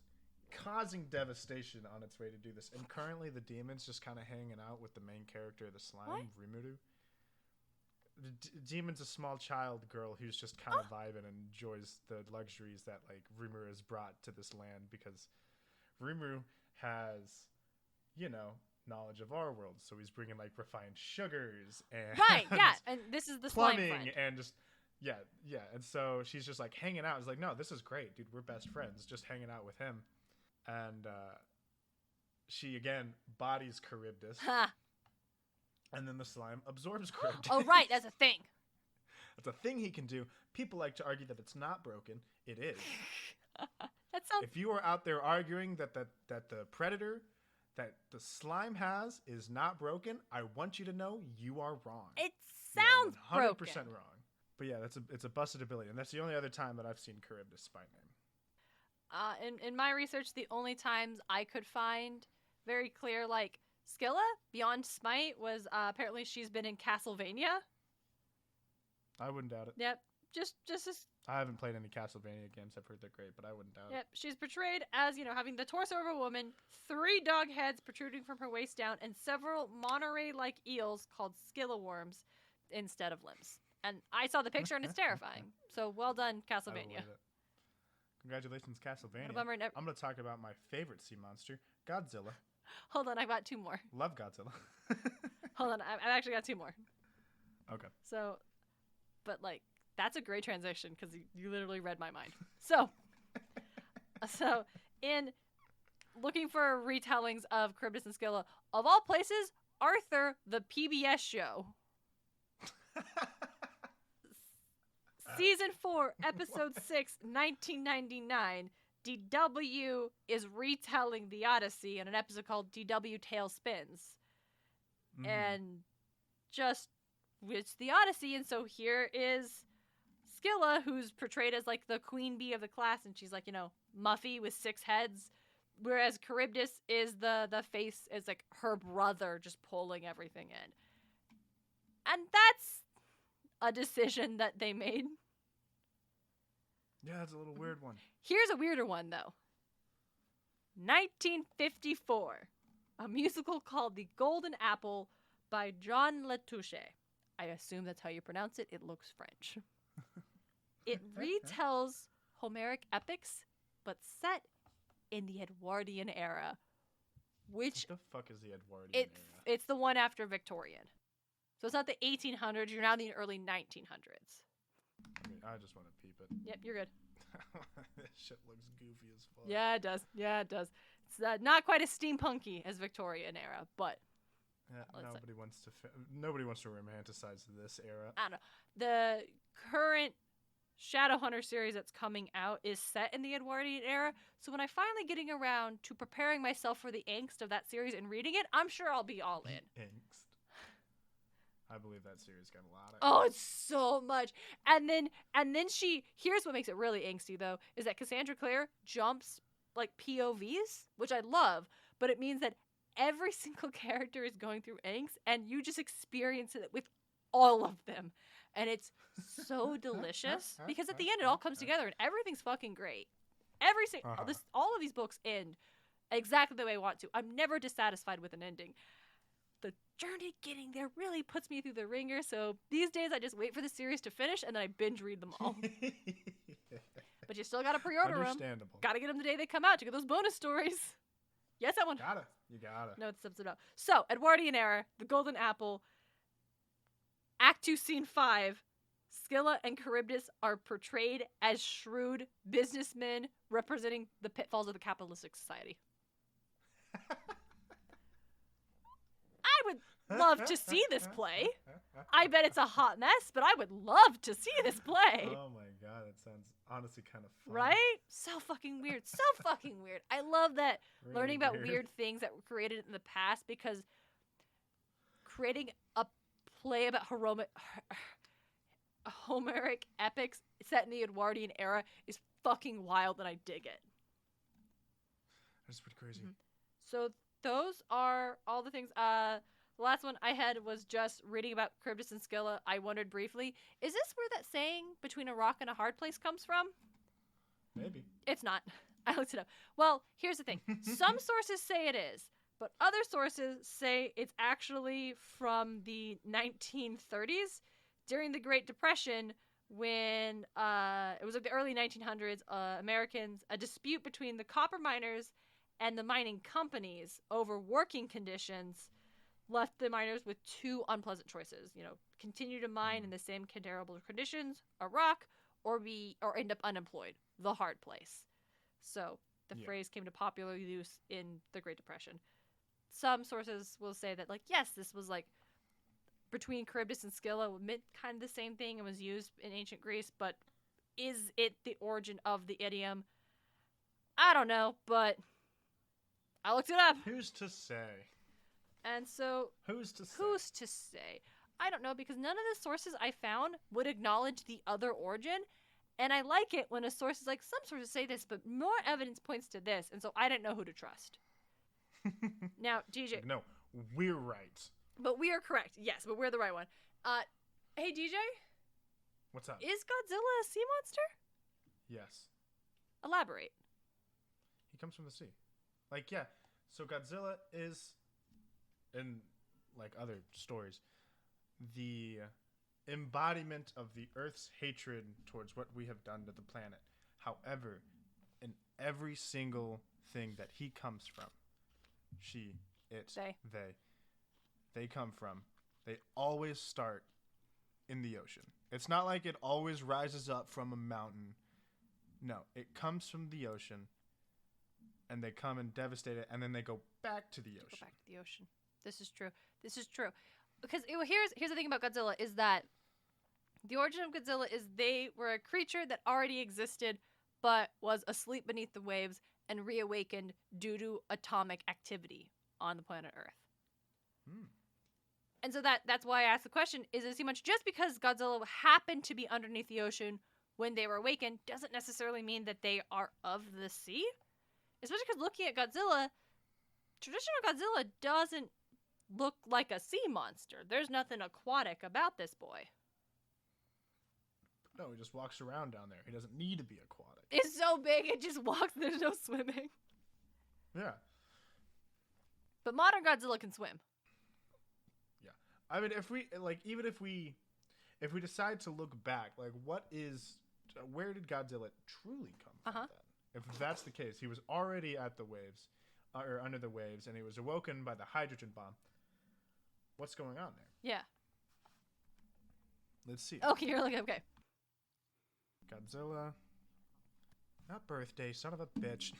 causing devastation on its way to do this. And currently the demon's just kind of hanging out with the main character of the slime, Rimuru. The demon's a small child girl who's just kind of vibing and enjoys the luxuries that like Rimuru has brought to this land because Rimuru has, knowledge of our world. So he's bringing like refined sugars and And this is the slime plumbing friend. and just yeah. And so she's just like hanging out. It's like, no, this is great, dude. We're best friends. Just hanging out with him. And she again bodies Charybdis. And then the slime absorbs Charybdis. Oh, right. That's a thing. That's a thing he can do. People like to argue that it's not broken. It is. That sounds. If you are out there arguing that the predator that the slime has is not broken, I want you to know you are wrong. It sounds you are 100% broken. wrong. But yeah, it's a busted ability, and that's the only other time that I've seen Charybdis by name. In my research, the only times I could find very clear, like, Scylla, beyond Smite, was apparently she's been in Castlevania. I wouldn't doubt it. Yep. Just as... I haven't played any Castlevania games. I've heard they're great, but I wouldn't doubt Yep. She's portrayed as, having the torso of a woman, 3 dog heads protruding from her waist down, and several Monterey-like eels called Scylla worms instead of limbs. And I saw the picture, and it's terrifying. So, well done, it. Castlevania. Congratulations, Castlevania. What a bummer. I'm going to talk about my favorite sea monster, Godzilla. Hold on, I've got 2 more. Love Godzilla. Hold on, I've actually got 2 more. Okay. So, but like, that's a great transition because you literally read my mind. So in looking for retellings of Charybdis and Scylla, of all places, Arthur, the PBS show. Season 4, Episode 6, 1999, DW is retelling the Odyssey in an episode called DW Tale Spins. Mm-hmm. And just, it's the Odyssey, and so here is Scylla, who's portrayed as, like, the queen bee of the class, and she's, like, Muffy with 6 heads, whereas Charybdis is the face, is, like, her brother just pulling everything in. And that's a decision that they made. Yeah, that's a little weird one. Here's a weirder one, though. 1954. A musical called The Golden Apple by John Latouche. I assume that's how you pronounce it. It looks French. It retells Homeric epics, but set in the Edwardian era. Which What the fuck is the Edwardian era? it's the one after Victorian. So it's not the 1800s. You're now in the early 1900s. I just want to peep it. Yep, you're good. This shit looks goofy as fuck. Yeah, it does. Yeah, it does. It's not quite as steampunky as Victorian era, but Yeah, Let's- nobody wants to romanticize this era. I don't know. The current Shadowhunter series that's coming out is set in the Edwardian era. So when I finally getting around to preparing myself for the angst of that series and reading it, I'm sure I'll be all in. Angst. I believe that series got a lot of. Oh, it's so much. And then here's what makes it really angsty though, is that Cassandra Clare jumps like POVs, which I love, but it means that every single character is going through angst and you just experience it with all of them. And it's so delicious because at the end it all comes together and everything's fucking great. All of these books end exactly the way I want to. I'm never dissatisfied with an ending. The journey getting there really puts me through the ringer, so these days I just wait for the series to finish and then I binge read them all. But you still gotta pre-order them. Understandable. Gotta get them the day they come out to get those bonus stories. Yes, that one. You gotta. No, it's episode out. So, Edwardian era, The Golden Apple, Act 2, Scene 5, Scylla and Charybdis are portrayed as shrewd businessmen representing the pitfalls of the capitalistic society. I would love to see this play. I bet it's a hot mess, but I would love to see this play. Oh my god, that sounds honestly kind of fun. Right? So fucking weird. So fucking weird. I love that Really learning about weird things that were created in the past, because creating a play about Homeric epics set in the Edwardian era is fucking wild, and I dig it. That's pretty crazy. Mm-hmm. So those are all the things. The last one I had was just reading about Charybdis and Scylla. I wondered briefly, is this where that saying between a rock and a hard place comes from? Maybe. It's not. I looked it up. Well, here's the thing. Some sources say it is, but other sources say it's actually from the 1930s during the Great Depression, when it was like the early 1900s, a dispute between the copper miners and the mining companies over working conditions left the miners with two unpleasant choices. You know, continue to mine in the same terrible conditions, a rock, or end up unemployed, the hard place. So the phrase came to popular use in the Great Depression. Some sources will say that, like, yes, this was like between Charybdis and Scylla meant kind of the same thing and was used in ancient Greece, but is it the origin of the idiom? I don't know, but I looked it up. Who's to say? And so, Who's to say? who's to say? I don't know, because none of the sources I found would acknowledge the other origin. And I like it when a source is like, some sources say this, but more evidence points to this. And so I didn't know who to trust. Now, DJ. No, we're right. But we are correct. Yes, but we're the right one. Hey, DJ? What's up? Is Godzilla a sea monster? Yes. Elaborate. He comes from the sea. Like, yeah. So Godzilla is, in like other stories, the embodiment of the Earth's hatred towards what we have done to the planet. However, in every single thing that he comes from, she, it, they come from, they always start in the ocean. It's not like it always rises up from a mountain. No, it comes from the ocean, and they come and devastate it, and then they go back to the ocean. Go back to the ocean. This is true. This is true. Because here's the thing about Godzilla is that the origin of Godzilla is they were a creature that already existed, but was asleep beneath the waves and reawakened due to atomic activity on the planet Earth. And so that's why I asked the question, is it sea monster? Just because Godzilla happened to be underneath the ocean when they were awakened doesn't necessarily mean that they are of the sea. Especially because looking at Godzilla, traditional Godzilla doesn't look like a sea monster. There's nothing aquatic about this boy. No, he just walks around down there. He doesn't need to be aquatic. It's so big, it just walks. There's no swimming. Yeah. But modern Godzilla can swim. Yeah. I mean, even if we decide to look back, like, where did Godzilla truly come from then? If that's the case, he was already at the waves, or under the waves, and he was awoken by the hydrogen bomb. What's going on there? Yeah. Let's see. Okay, you're like, okay. Godzilla. Not birthday, son of a bitch.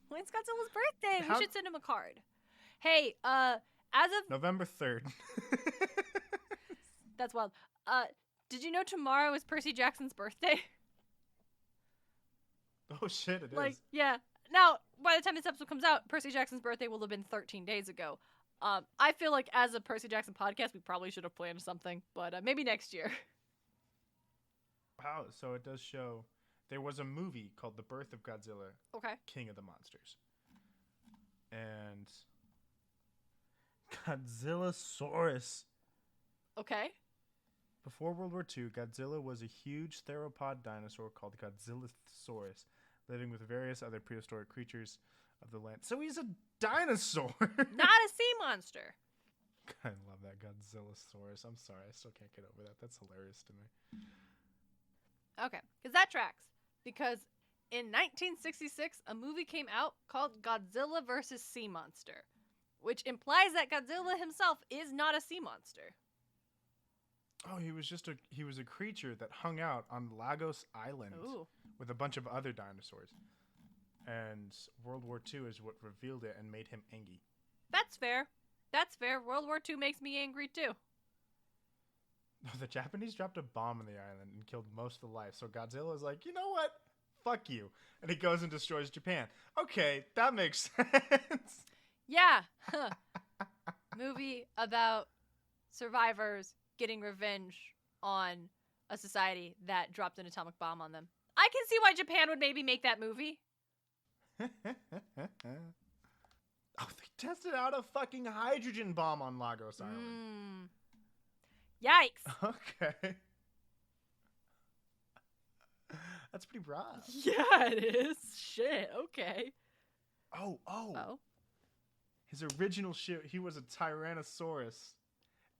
When's Godzilla's birthday? How- We should send him a card. Hey, as of... November 3rd. That's wild. Did you know tomorrow is Percy Jackson's birthday? Oh shit, it Like, is. yeah. Now, by the time this episode comes out, Percy Jackson's birthday will have been 13 days ago. I feel like as a Percy Jackson podcast, we probably should have planned something, but maybe next year. Wow, so it does show there was a movie called The Birth of Godzilla, Okay. King of the Monsters. And Godzillasaurus. Okay. Before World War II, Godzilla was a huge theropod dinosaur called Godzillasaurus, living with various other prehistoric creatures of the land. So he's a dinosaur. Not a sea monster. I love that Godzillasaurus. I'm sorry, I still can't get over that. That's hilarious to me. Okay, because that tracks. Because in 1966, a movie came out called Godzilla vs. Sea Monster, which implies that Godzilla himself is not a sea monster. Oh, he was a creature that hung out on Lagos Island Ooh. with a bunch of other dinosaurs. And World War II is what revealed it and made him angry. That's fair. That's fair. World War II makes me angry too. The Japanese dropped a bomb on the island and killed most of the life. So Godzilla is like, you know what? Fuck you. And he goes and destroys Japan. Okay, that makes sense. Yeah. Movie about survivors getting revenge on a society that dropped an atomic bomb on them. I can see why Japan would maybe make that movie. Oh, they tested out a fucking hydrogen bomb on Lagos Island. Yikes. Okay. That's pretty rough. Yeah, it is. Shit. Okay. Oh. His original ship, he was a Tyrannosaurus,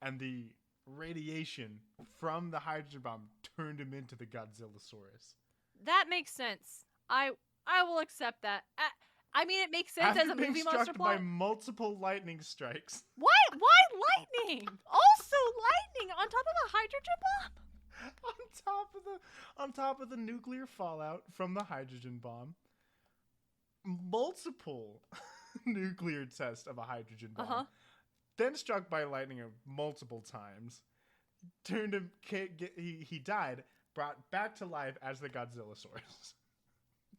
and the radiation from the hydrogen bomb turned him into the Godzillasaurus. That makes sense. I will accept that. I mean, it makes sense After as a being movie struck monster by plot. multiple lightning strikes. Why lightning? Also lightning on top of a hydrogen bomb? on top of the nuclear fallout from the hydrogen bomb. Multiple nuclear tests of a hydrogen bomb. Then struck by lightning multiple times. Turned him. He died. Brought back to life as the Godzillasaurus.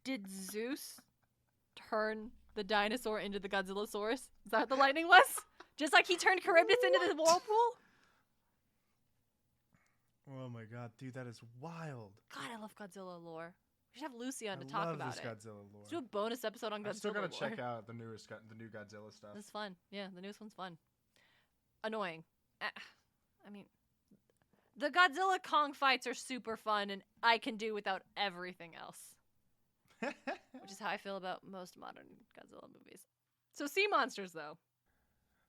Did Zeus turn the dinosaur into the Godzillasaurus? Is that what the lightning was? Just like he turned Charybdis into the whirlpool? Oh my god, dude, that is wild. God, I love Godzilla lore. We should have Lucy on to I talk love about this it. Godzilla lore. Let's do a bonus episode on Godzilla I still gotta lore. check out the new Godzilla stuff. It's fun. Yeah, the newest one's fun. Annoying. I mean, the Godzilla Kong fights are super fun, and I can do without everything else. Which is how I feel about most modern Godzilla movies. So sea monsters, though.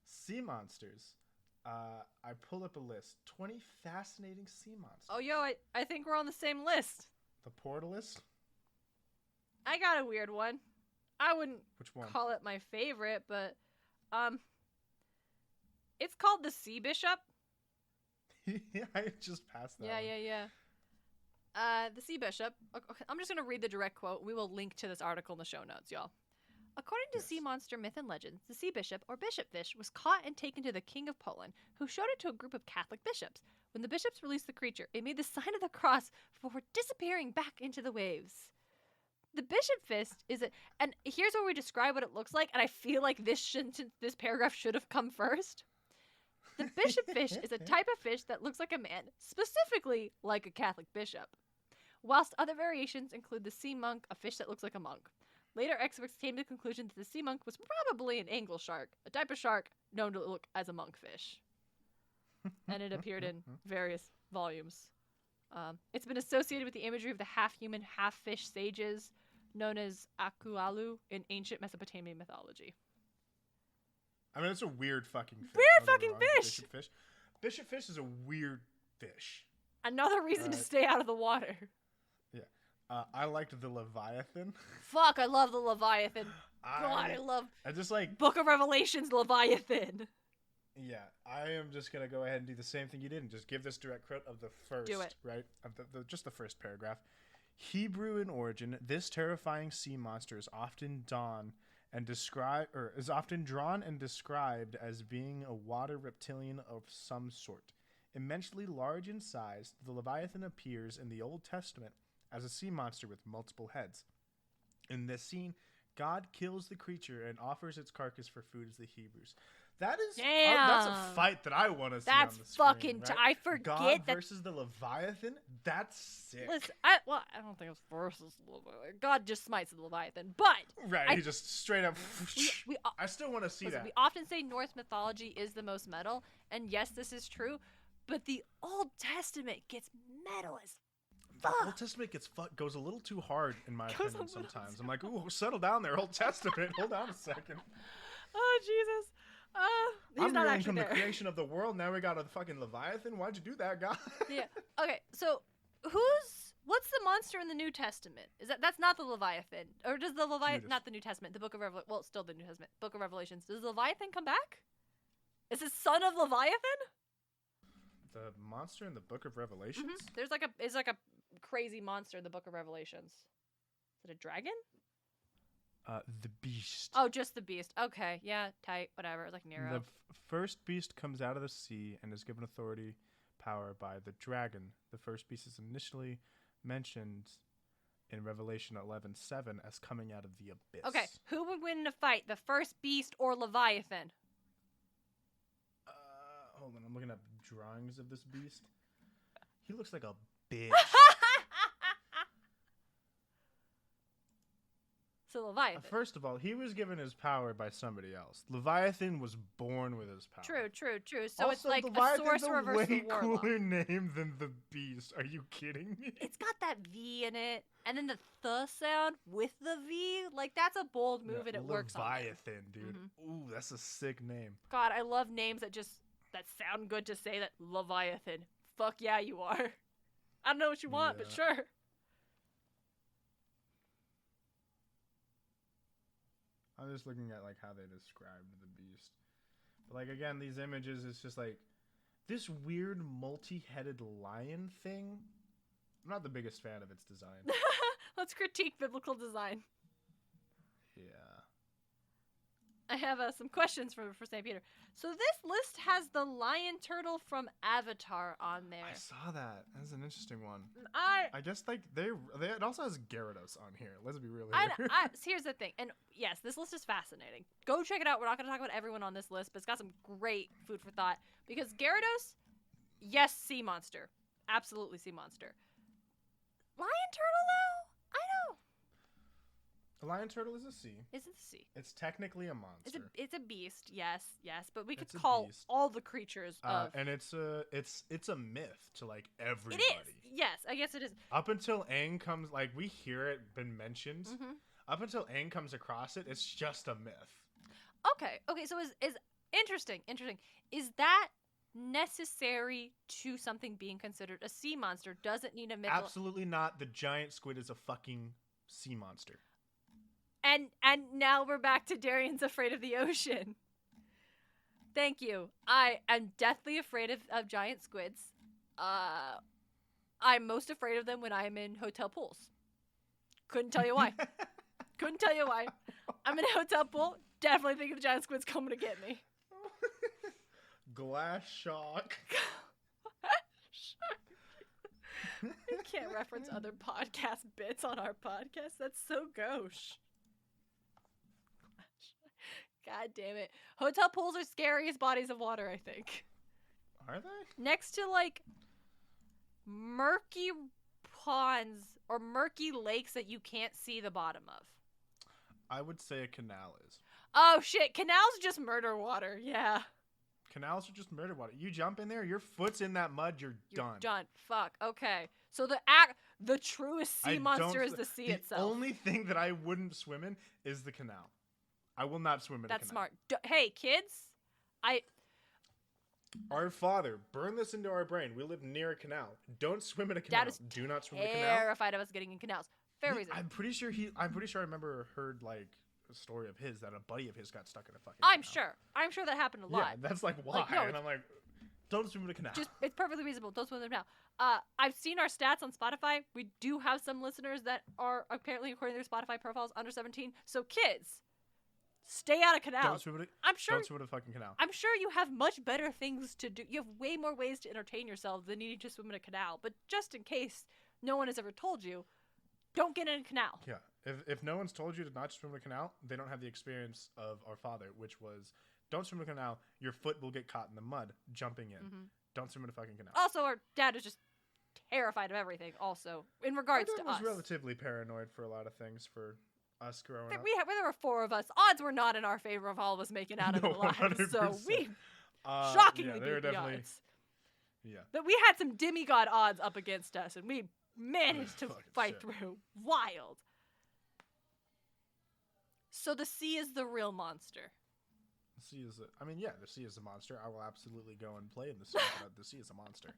Sea monsters. I pulled up a list. 20 fascinating sea monsters. Oh, yo, I think we're on the same list. The Portalist? I got a weird one. I wouldn't Which one? call it my favorite, but it's called the Sea Bishop. I just passed that. Yeah. The Sea Bishop. Okay, I'm just going to read the direct quote. We will link to this article in the show notes, y'all. According to Yes. sea monster myth and legends, the sea bishop, or bishop fish, was caught and taken to the king of Poland, who showed it to a group of Catholic bishops. When the bishops released the creature, it made the sign of the cross before disappearing back into the waves. The bishop fist is and here's where we describe what it looks like, and I feel like this paragraph should have come first. The bishop fish is a type of fish that looks like a man, specifically like a Catholic bishop. Whilst other variations include the sea monk, a fish that looks like a monk. Later experts came to the conclusion that the sea monk was probably an angle shark, a type of shark known to look as a monkfish. And it appeared in various volumes It's been associated with the imagery of the half-human, half-fish sages known as Akualu in ancient Mesopotamian mythology. I mean, it's a weird fucking fish. Weird Don't get me fucking wrong, fish! Bishop fish. Bishop fish is a weird fish. Another reason to Right. stay out of the water. I liked the Leviathan. Fuck, I love the Leviathan. God, I love I just like, Book of Revelations Leviathan. yeah, I am just going to go ahead and do the same thing you did and just give this direct quote of the first, Do it. right? Of just the first paragraph. Hebrew in origin, this terrifying sea monster is often drawn and described as being a water reptilian of some sort. Immensely large in size, the Leviathan appears in the Old Testament as a sea monster with multiple heads. In this scene, God kills the creature and offers its carcass for food as the Hebrews. That is that's a Damn. fight that I want to see That's on the screen. fucking. Right? I forget God that. versus the Leviathan. That's sick. Listen, I don't think it was versus Leviathan. God just smites the Leviathan, but Right, I- he just straight up. we I still want to see listen, that. we often say Norse mythology is the most metal, and yes, this is true. But the Old Testament gets metal as The fuck. Old Testament goes a little too hard in my Goes a opinion little sometimes. too I'm like, ooh, settle down there, Old Testament. Hold on a second. Oh Jesus! He's I'm not reading actually from there. the creation of the world. Now we got a fucking Leviathan. Why'd you do that, God? Yeah. Okay. So what's the monster in the New Testament? That's not the Leviathan, or does the Leviathan Judas. not the New Testament? The Book of Revelation. Well, it's still the New Testament. Book of Revelations. Does the Leviathan come back? Is it son of Leviathan? The monster in the Book of Revelations. There's like a crazy monster in the Book of Revelations. Is it a dragon? The beast. Oh, just the beast. Okay, yeah, tight, whatever. Like Nero. The first beast comes out of the sea and is given authority, power by the dragon. The first beast is initially mentioned in Revelation 11:7 as coming out of the abyss. Okay, who would win in a fight, the first beast or Leviathan? Hold on, I'm looking up drawings of this beast. He looks like a bitch. So Leviathan. First of all, he was given his power by somebody else. Leviathan was born with his power. True. So it's Also, like a Leviathan's sorcerer a versus way a warlock. cooler name than the beast. Are you kidding me? It's got that V in it, and then the th sound with the V. Like that's a bold move, and it works on there. Leviathan, dude. Ooh, that's a sick name. God, I love names that sound good to say. That Leviathan. Fuck yeah, you are. I don't know what you want, but Yeah. sure. I'm just looking at like how they described the beast. But like again, these images, it's just like this weird multi-headed lion thing. I'm not the biggest fan of its design. Let's critique biblical design. Yeah. I have some questions for St. Peter. So this list has the lion turtle from Avatar on there. I saw that. That's an interesting one. I I guess like they it also has Gyarados on here. Let's be real I, here. here's the thing, and yes, this list is fascinating. Go check it out. We're not going to talk about everyone on this list, but it's got some great food for thought. Because Gyarados, yes, sea monster, absolutely sea monster. Lion turtle though, I know. A lion turtle is a sea. Is it the sea? It's technically a monster. It's a beast, yes, but we could It's a call beast. all the creatures of. And it's a myth to like everybody. It is, yes, I guess it is. Up until Aang comes, like we hear it been mentioned. Mhm. Up until Aang comes across it, it's just a myth. Okay, so is interesting. Is that necessary to something being considered a sea monster? Does it need a myth? Absolutely not. The giant squid is a fucking sea monster. And now we're back to Darian's afraid of the ocean. Thank you. I am deathly afraid of giant squids. I'm most afraid of them when I'm in hotel pools. Couldn't tell you why. Couldn't tell you why. I'm in a hotel pool. Definitely think the giant squid's coming to get me. Glass shock. We can't reference other podcast bits on our podcast. That's so gauche. God damn it. Hotel pools are scariest bodies of water, I think. Are they? Next to like murky ponds or murky lakes that you can't see the bottom of. I would say a canal is. Oh shit, canals just murder water. Yeah. Canals are just murder water. You jump in there, your foot's in that mud, you're done. Done. Fuck. Okay. So the truest sea I monster don't is s- the sea the itself. only thing that I wouldn't swim in is the canal. I will not swim in a That's canal. smart. Hey, kids. Our father, burn this into our brain. We live near a canal. Don't swim in a canal. Dad is Do not swim in a canal. terrified of us getting in canals. Fair reason. I'm pretty sure I remember heard like a story of his that a buddy of his got stuck in a fucking I'm canal. sure. I'm sure that happened a Yeah, lot. that's like why. Like, no, and I'm like, don't swim in a canal. Just it's perfectly reasonable. Don't swim in them now. I've seen our stats on Spotify. We do have some listeners that are apparently, according to their Spotify profiles, under 17. So kids, stay out of don't canals. swim in a I'm sure. Don't swim in a fucking canal. I'm sure you have much better things to do. You have way more ways to entertain yourselves than needing to swim in a canal. But just in case no one has ever told you, don't get in a canal. Yeah. If no one's told you to not swim in a canal, they don't have the experience of our father, which was don't swim in a canal. Your foot will get caught in the mud jumping in. Mhm. Don't swim in a fucking canal. Also, our dad is just terrified of everything. Also, in regards My to dad was us, relatively paranoid for a lot of things for us growing up. there were 4 of us. Odds were not in our favor of all of us making out of No, it alive. So 100%. we Yeah, shockingly they were beat the definitely. odds. Yeah. But we had some demigod odds up against us, and we managed to Fucking fight shit. through. Wild. So the sea is the real monster. The sea is. The sea is a monster. I will absolutely go and play in the sea. But the sea is a monster.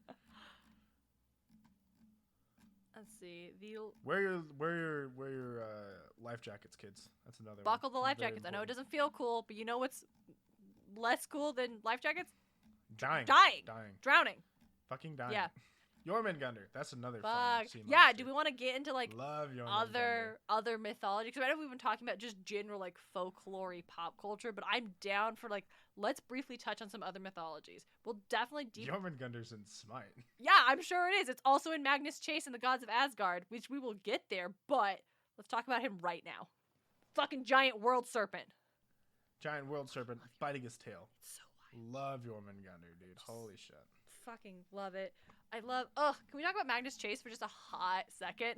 Let's see. Wear your life jackets, kids. That's another. Buckle the one. life Very jackets. I know it important. doesn't feel cool, but you know what's less cool than life jackets? Dying. Dying. Drowning. Fucking dying. Yeah. Jormungandr. That's another fun Fuck. sea Yeah, monster. do we want to get into like Love Jormungandr. other mythology? Because I know we've been talking about just general like folklore pop culture, but I'm down for like let's briefly touch on some other mythologies. We'll definitely Jormungandr's in Smite. Yeah, I'm sure it is. It's also in Magnus Chase and the Gods of Asgard, which we will get there, but let's talk about him right now. Fucking giant world serpent. Giant world serpent biting his tail. It's so wild. Love Jormungandr, dude. Holy shit. Fucking love it. Can we talk about Magnus Chase for just a hot second?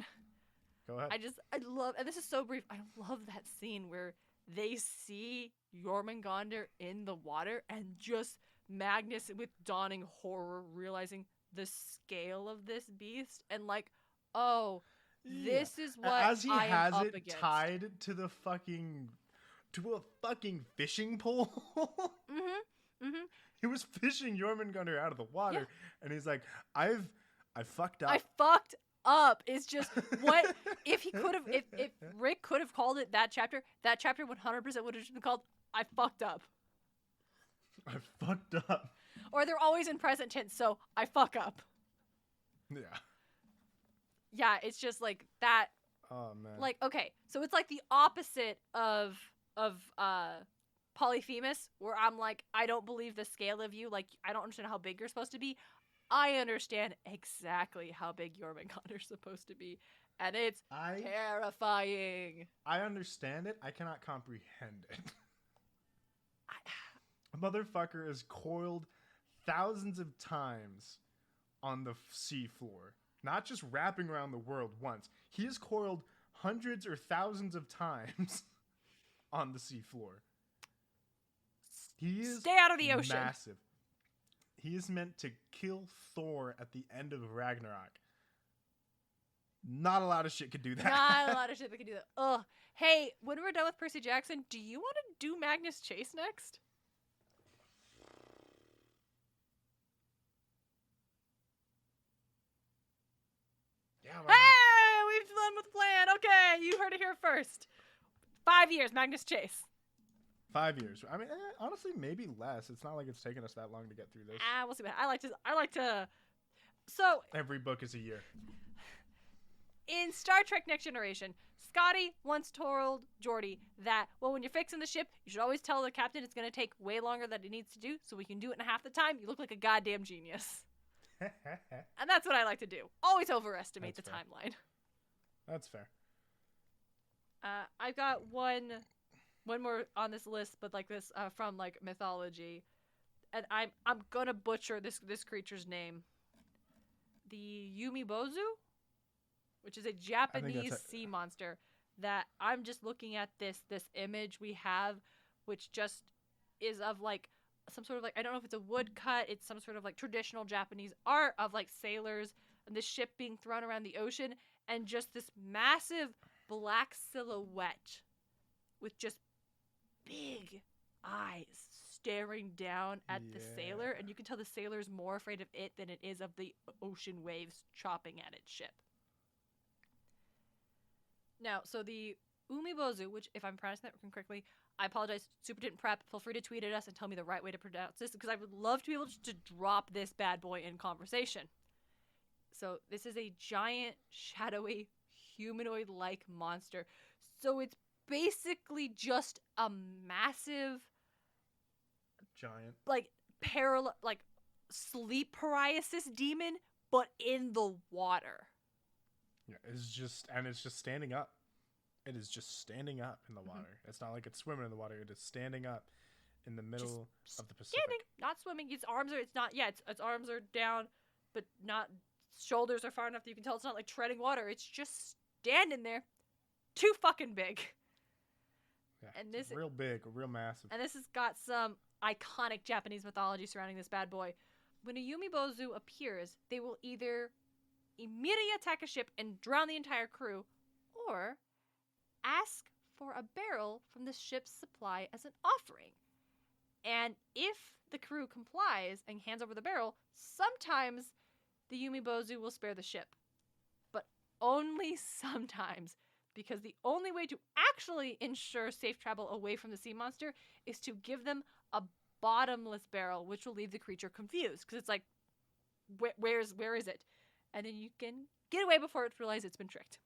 Go ahead. I love, and this is so brief, I love that scene where they see Jormungandr in the water and just Magnus with dawning horror realizing the scale of this beast and like, oh, this is what As he I am has up it against. tied to a fucking fishing pole. Mm-hmm. He was fishing Jormungandr out of the water, and he's like, I fucked up. I fucked up. It's just what if he could have if Rick could have called it that chapter 100% would have just been called I fucked up. I fucked up. Or they're always in present tense, so I fuck up. Yeah. Yeah, it's just like that. Oh man. Like, okay, so it's like the opposite of Polyphemus, where I'm like, I don't believe the scale of you. Like, I don't understand how big you're supposed to be. I understand exactly how big Jormungandr's supposed to be, and it's terrifying. I understand it. I cannot comprehend it. A motherfucker is coiled thousands of times on the sea floor. Not just wrapping around the world once. He is coiled hundreds or thousands of times on the sea floor. He is Stay out of the ocean. massive. He is meant to kill Thor at the end of Ragnarok. Not a lot of shit could do that. Not a lot of shit that can do that. Ugh. Hey, when we're done with Percy Jackson, do you want to do Magnus Chase next? Yeah, why not? Hey, we've done with the plan. Okay, you heard it here first. 5 years, Magnus Chase. 5 years. I mean, honestly, maybe less. It's not like it's taken us that long to get through this. We'll see. I like to. So Every book is a year. in Star Trek Next Generation, Scotty once told Geordi that, well, when you're fixing the ship, you should always tell the captain it's going to take way longer than it needs to do, so we can do it in half the time. You look like a goddamn genius. And that's what I like to do. Always overestimate That's the fair. timeline. That's fair. I've got one more on this list, but like this from like mythology, and I'm gonna butcher this creature's name. The Yumibozu, which is a Japanese sea monster. That I'm just looking at this image we have, which just is of like some sort of like, I don't know if it's a woodcut, it's some sort of like traditional Japanese art of like sailors and this ship being thrown around the ocean and just this massive black silhouette with just big eyes staring down at the sailor, and you can tell the sailor's more afraid of it than it is of the ocean waves chopping at its ship. Now, so the umibozu, which if I'm pronouncing that correctly, I apologize, super didn't prep. Feel free to tweet at us and tell me the right way to pronounce this, because I would love to be able to drop this bad boy in conversation. So this is a giant, shadowy, humanoid-like monster. So it's basically just a massive, Giant. like, like, sleep paralysis demon, but in the water. Yeah, it's just standing up. It is just standing up in the water. It's not like it's swimming in the water. It is standing up in the middle of the Pacific. Standing, not swimming. Its arms are, it's not, yeah, its arms are down, but not, shoulders are far enough that you can tell it's not like treading water. It's just standing there. Too fucking big. Yeah, And it's this, real big, real massive. and this has got some iconic Japanese mythology surrounding this bad boy. When a yumibozu appears, they will either immediately attack a ship and drown the entire crew, or ask for a barrel from the ship's supply as an offering. And if the crew complies and hands over the barrel, sometimes the yumibozu will spare the ship. But only sometimes, because the only way to actually ensure safe travel away from the sea monster is to give them a bottomless barrel, which will leave the creature confused, because it's like, where is it? And then you can get away before it realizes it's been tricked.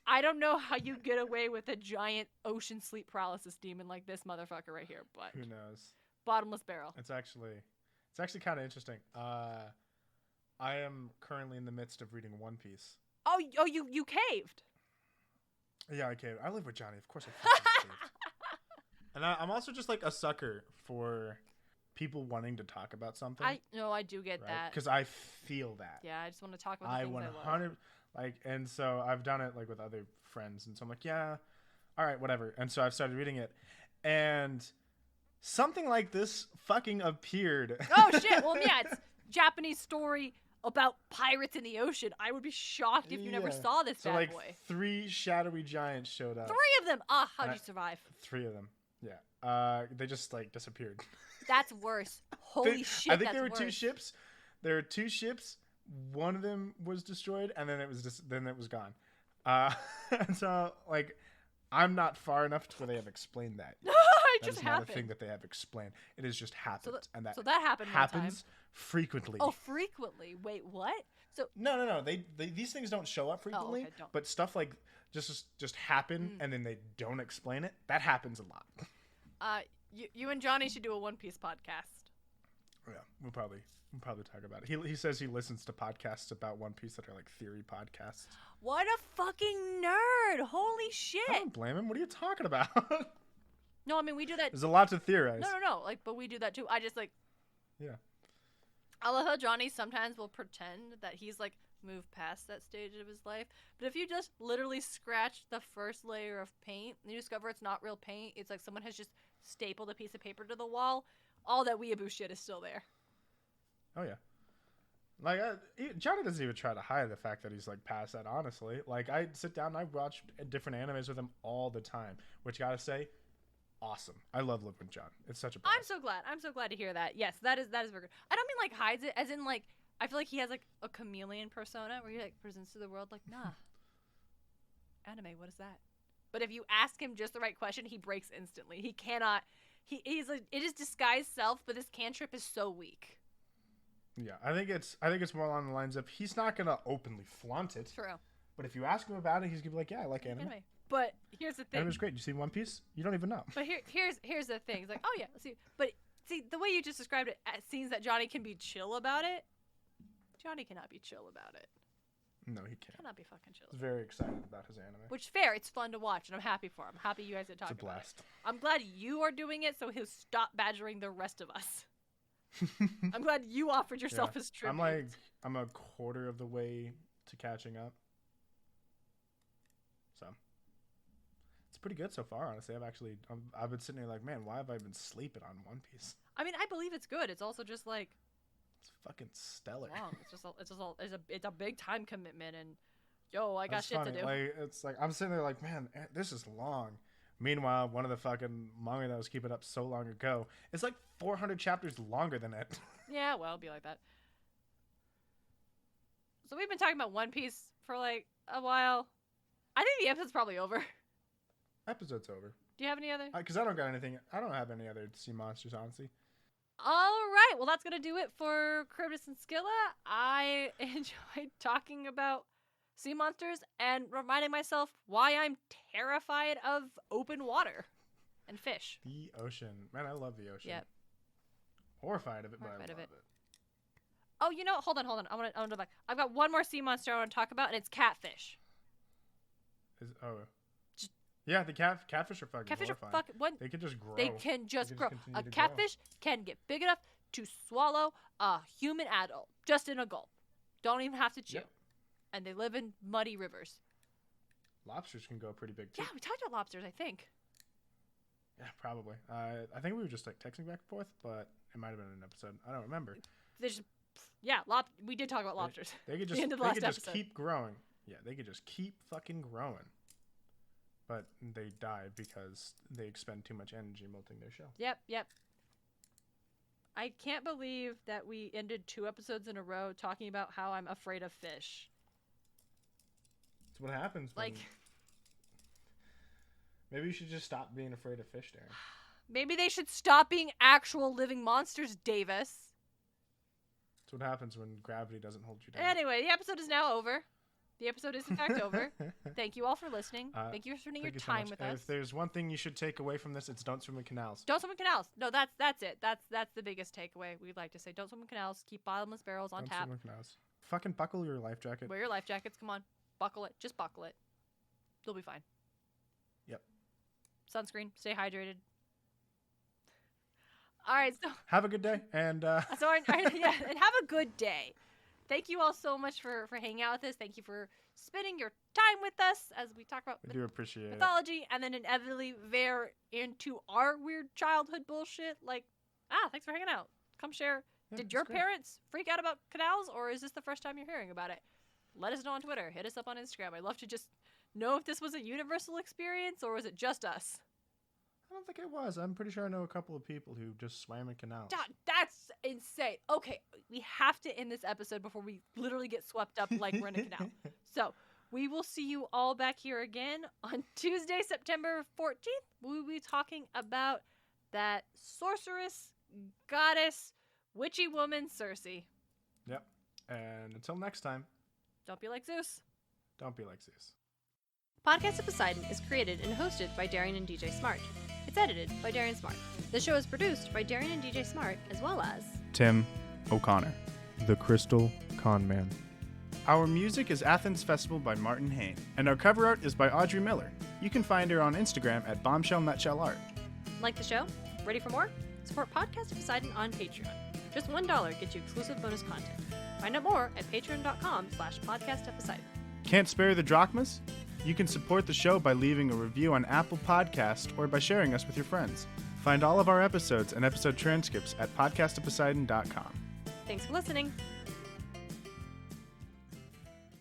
I don't know how you get away with a giant ocean sleep paralysis demon like this motherfucker right here, but Who knows? bottomless barrel. It's actually kind of interesting. I am currently in the midst of reading One Piece. Oh, you caved. Yeah, I caved. I live with Johnny. Of course I fucking caved. And I'm also just like a sucker for people wanting to talk about something. I do get that. Because I feel that. Yeah, I just want to talk about the I things 100 like, and so I've done it like with other friends, and so I'm like, yeah, all right, whatever. And so I've started reading it, and something like this fucking appeared. Oh shit! Well, yeah, it's Japanese story about pirates in the ocean. I would be shocked if you never Yeah. saw this So bad like boy. 3 shadowy giants showed up. 3 of them. How'd And you survive? 3 of them. Yeah. They just like disappeared. That's worse. Holy shit! I think that's there were 2 worse. ships. There were 2 ships. One of them was destroyed, and then it was gone. And so like, I'm not far enough to where they have explained that. Yet. It That just is not a happened. thing that they have explained. It has just happened, and that So that happened one time. happens frequently. Oh, frequently. Wait, what? So No. They these things don't show up frequently, don't. but stuff like just happen, and then they don't explain it. That happens a lot. you and Johnny should do a One Piece podcast. Yeah, we'll probably talk about it. He says he listens to podcasts about One Piece that are like theory podcasts. What a fucking nerd! Holy shit! I don't blame him. What are you talking about? No, I mean we do that. There's a lot to theorize. No. Like, but we do that too. I just like. Yeah. I love how Johnny sometimes will pretend that he's like moved past that stage of his life. But if you just literally scratch the first layer of paint and you discover it's not real paint, it's like someone has just stapled a piece of paper to the wall. All that weeaboo shit is still there. Oh yeah. Like Johnny doesn't even try to hide the fact that he's like past that. Honestly, like I sit down and I watch different animes with him all the time. Which gotta say, awesome. I love living with John. It's such a blast. I'm so glad to hear that. Yes, that is very good. I don't mean like hides it, as in like I feel like he has like a chameleon persona where he like presents to the world like, nah. Anime, what is that? But if you ask him just the right question, he breaks instantly. He cannot. He's like, it is disguised self, but this cantrip is so weak. Yeah, I think it's more along the lines of he's not gonna openly flaunt it. True. But if you ask him about it, he's gonna be like, yeah, I like anime. But here's the thing. Anime's great. You see One Piece? You don't even know. But here's the thing. It's like, oh yeah, let's see. But see, the way you just described it, it seems that Johnny can be chill about it. Johnny cannot be chill about it. No, he can't. Cannot be fucking chill. He's very excited about his anime. Which fair, it's fun to watch, and I'm happy for him. Happy you guys are talking It's a about it. blast. I'm glad you are doing it, so he'll stop badgering the rest of us. I'm glad you offered yourself as tribute. I'm a quarter of the way to catching up. So it's pretty good so far, honestly. I've been sitting there like, man, why have I been sleeping on One Piece? I mean, I believe it's good. It's also just like It's fucking stellar. long. It's a big time commitment, and I got That's shit funny. to do. Like, it's like I'm sitting there like, man, this is long. Meanwhile, one of the fucking manga that was keeping up so long ago is like 400 chapters longer than it. Yeah, well, it'll be like that. So we've been talking about One Piece for like a while. I think the episode's probably over. Episode's over. Do you have any other? Because I don't have any other sea monsters, honestly. All right. Well, that's going to do it for Charybdis and Scylla. I enjoyed talking about sea monsters and reminding myself why I'm terrified of open water and fish. The ocean. Man, I love the ocean. Yep. Horrified of it, but I Horrified love of it. Oh, hold on. I want to back. I've got one more sea monster I want to talk about, and it's catfish. Yeah, the catfish are fucking Catfish are horrifying. fucking what? They can just grow. They can just grow. continue A to catfish can get big enough to swallow a human adult just in a gulp. Don't even have to chew. Yep. And they live in muddy rivers. Lobsters can go pretty big too. Yeah, we talked about lobsters, I think. Yeah, probably. I think we were just like texting back and forth, but it might have been an episode. I don't remember. We did talk about lobsters. They could The just end of the they last could just episode. keep growing. Yeah, they could just keep fucking growing. But they die because they expend too much energy molting their shell. Yep. I can't believe that we ended 2 episodes in a row talking about how I'm afraid of fish. That's what happens. Like, maybe you should just stop being afraid of fish, Darren. maybe they should stop being actual living monsters, Davis. That's what happens when gravity doesn't hold you down. Anyway, the episode is now over. The episode is in fact over. Thank you all for listening. Thank you for spending your Thank you so time much. with And us. if there's one thing you should take away from this, it's don't swim in canals. Don't swim in canals. No, that's it. That's the biggest takeaway. We'd like to say don't swim in canals. Keep bottomless barrels on Don't tap. swim in canals. Fucking buckle your life jacket. Wear your life jackets. Come on, buckle it. Just buckle it. You'll be fine. Yep. Sunscreen. Stay hydrated. All right. So Have a good day, and and have a good day. Thank you all so much for hanging out with us. Thank you for spending your time with us as we talk about we do appreciate it. mythology and then inevitably veer into our weird childhood bullshit. Like, thanks for hanging out. Come share. Yeah, Did it's your great. parents freak out about canals, or is this the first time you're hearing about it? Let us know on Twitter. Hit us up on Instagram. I'd love to just know if this was a universal experience or was it just us. I don't think it was. I'm pretty sure I know a couple of people who just swam in canals. That's insane. Okay, we have to end this episode before we literally get swept up like we're in a canal. So we will see you all back here again on Tuesday, September 14th. We'll be talking about that sorceress, goddess, witchy woman, Circe. Yep. And until next time, Don't be like Zeus. don't be like Zeus. Podcast of Poseidon is created and hosted by Darien and DJ Smartt. It's edited by Darien Smartt. The show is produced by Darien and DJ Smartt, as well as Tim O'Connor, the Crystal Con Man. Our music is Athens Festival by Martin Hain, and our cover art is by Audrey Miller. You can find her on Instagram at bombshellnutshellart. Like the show? Ready for more? Support Podcast of Poseidon on Patreon. Just $1 gets you exclusive bonus content. Find out more at patreon.com/podcastofposeidon. Can't spare the drachmas? You can support the show by leaving a review on Apple Podcast or by sharing us with your friends. Find all of our episodes and episode transcripts at podcastofposeidon.com. Thanks for listening.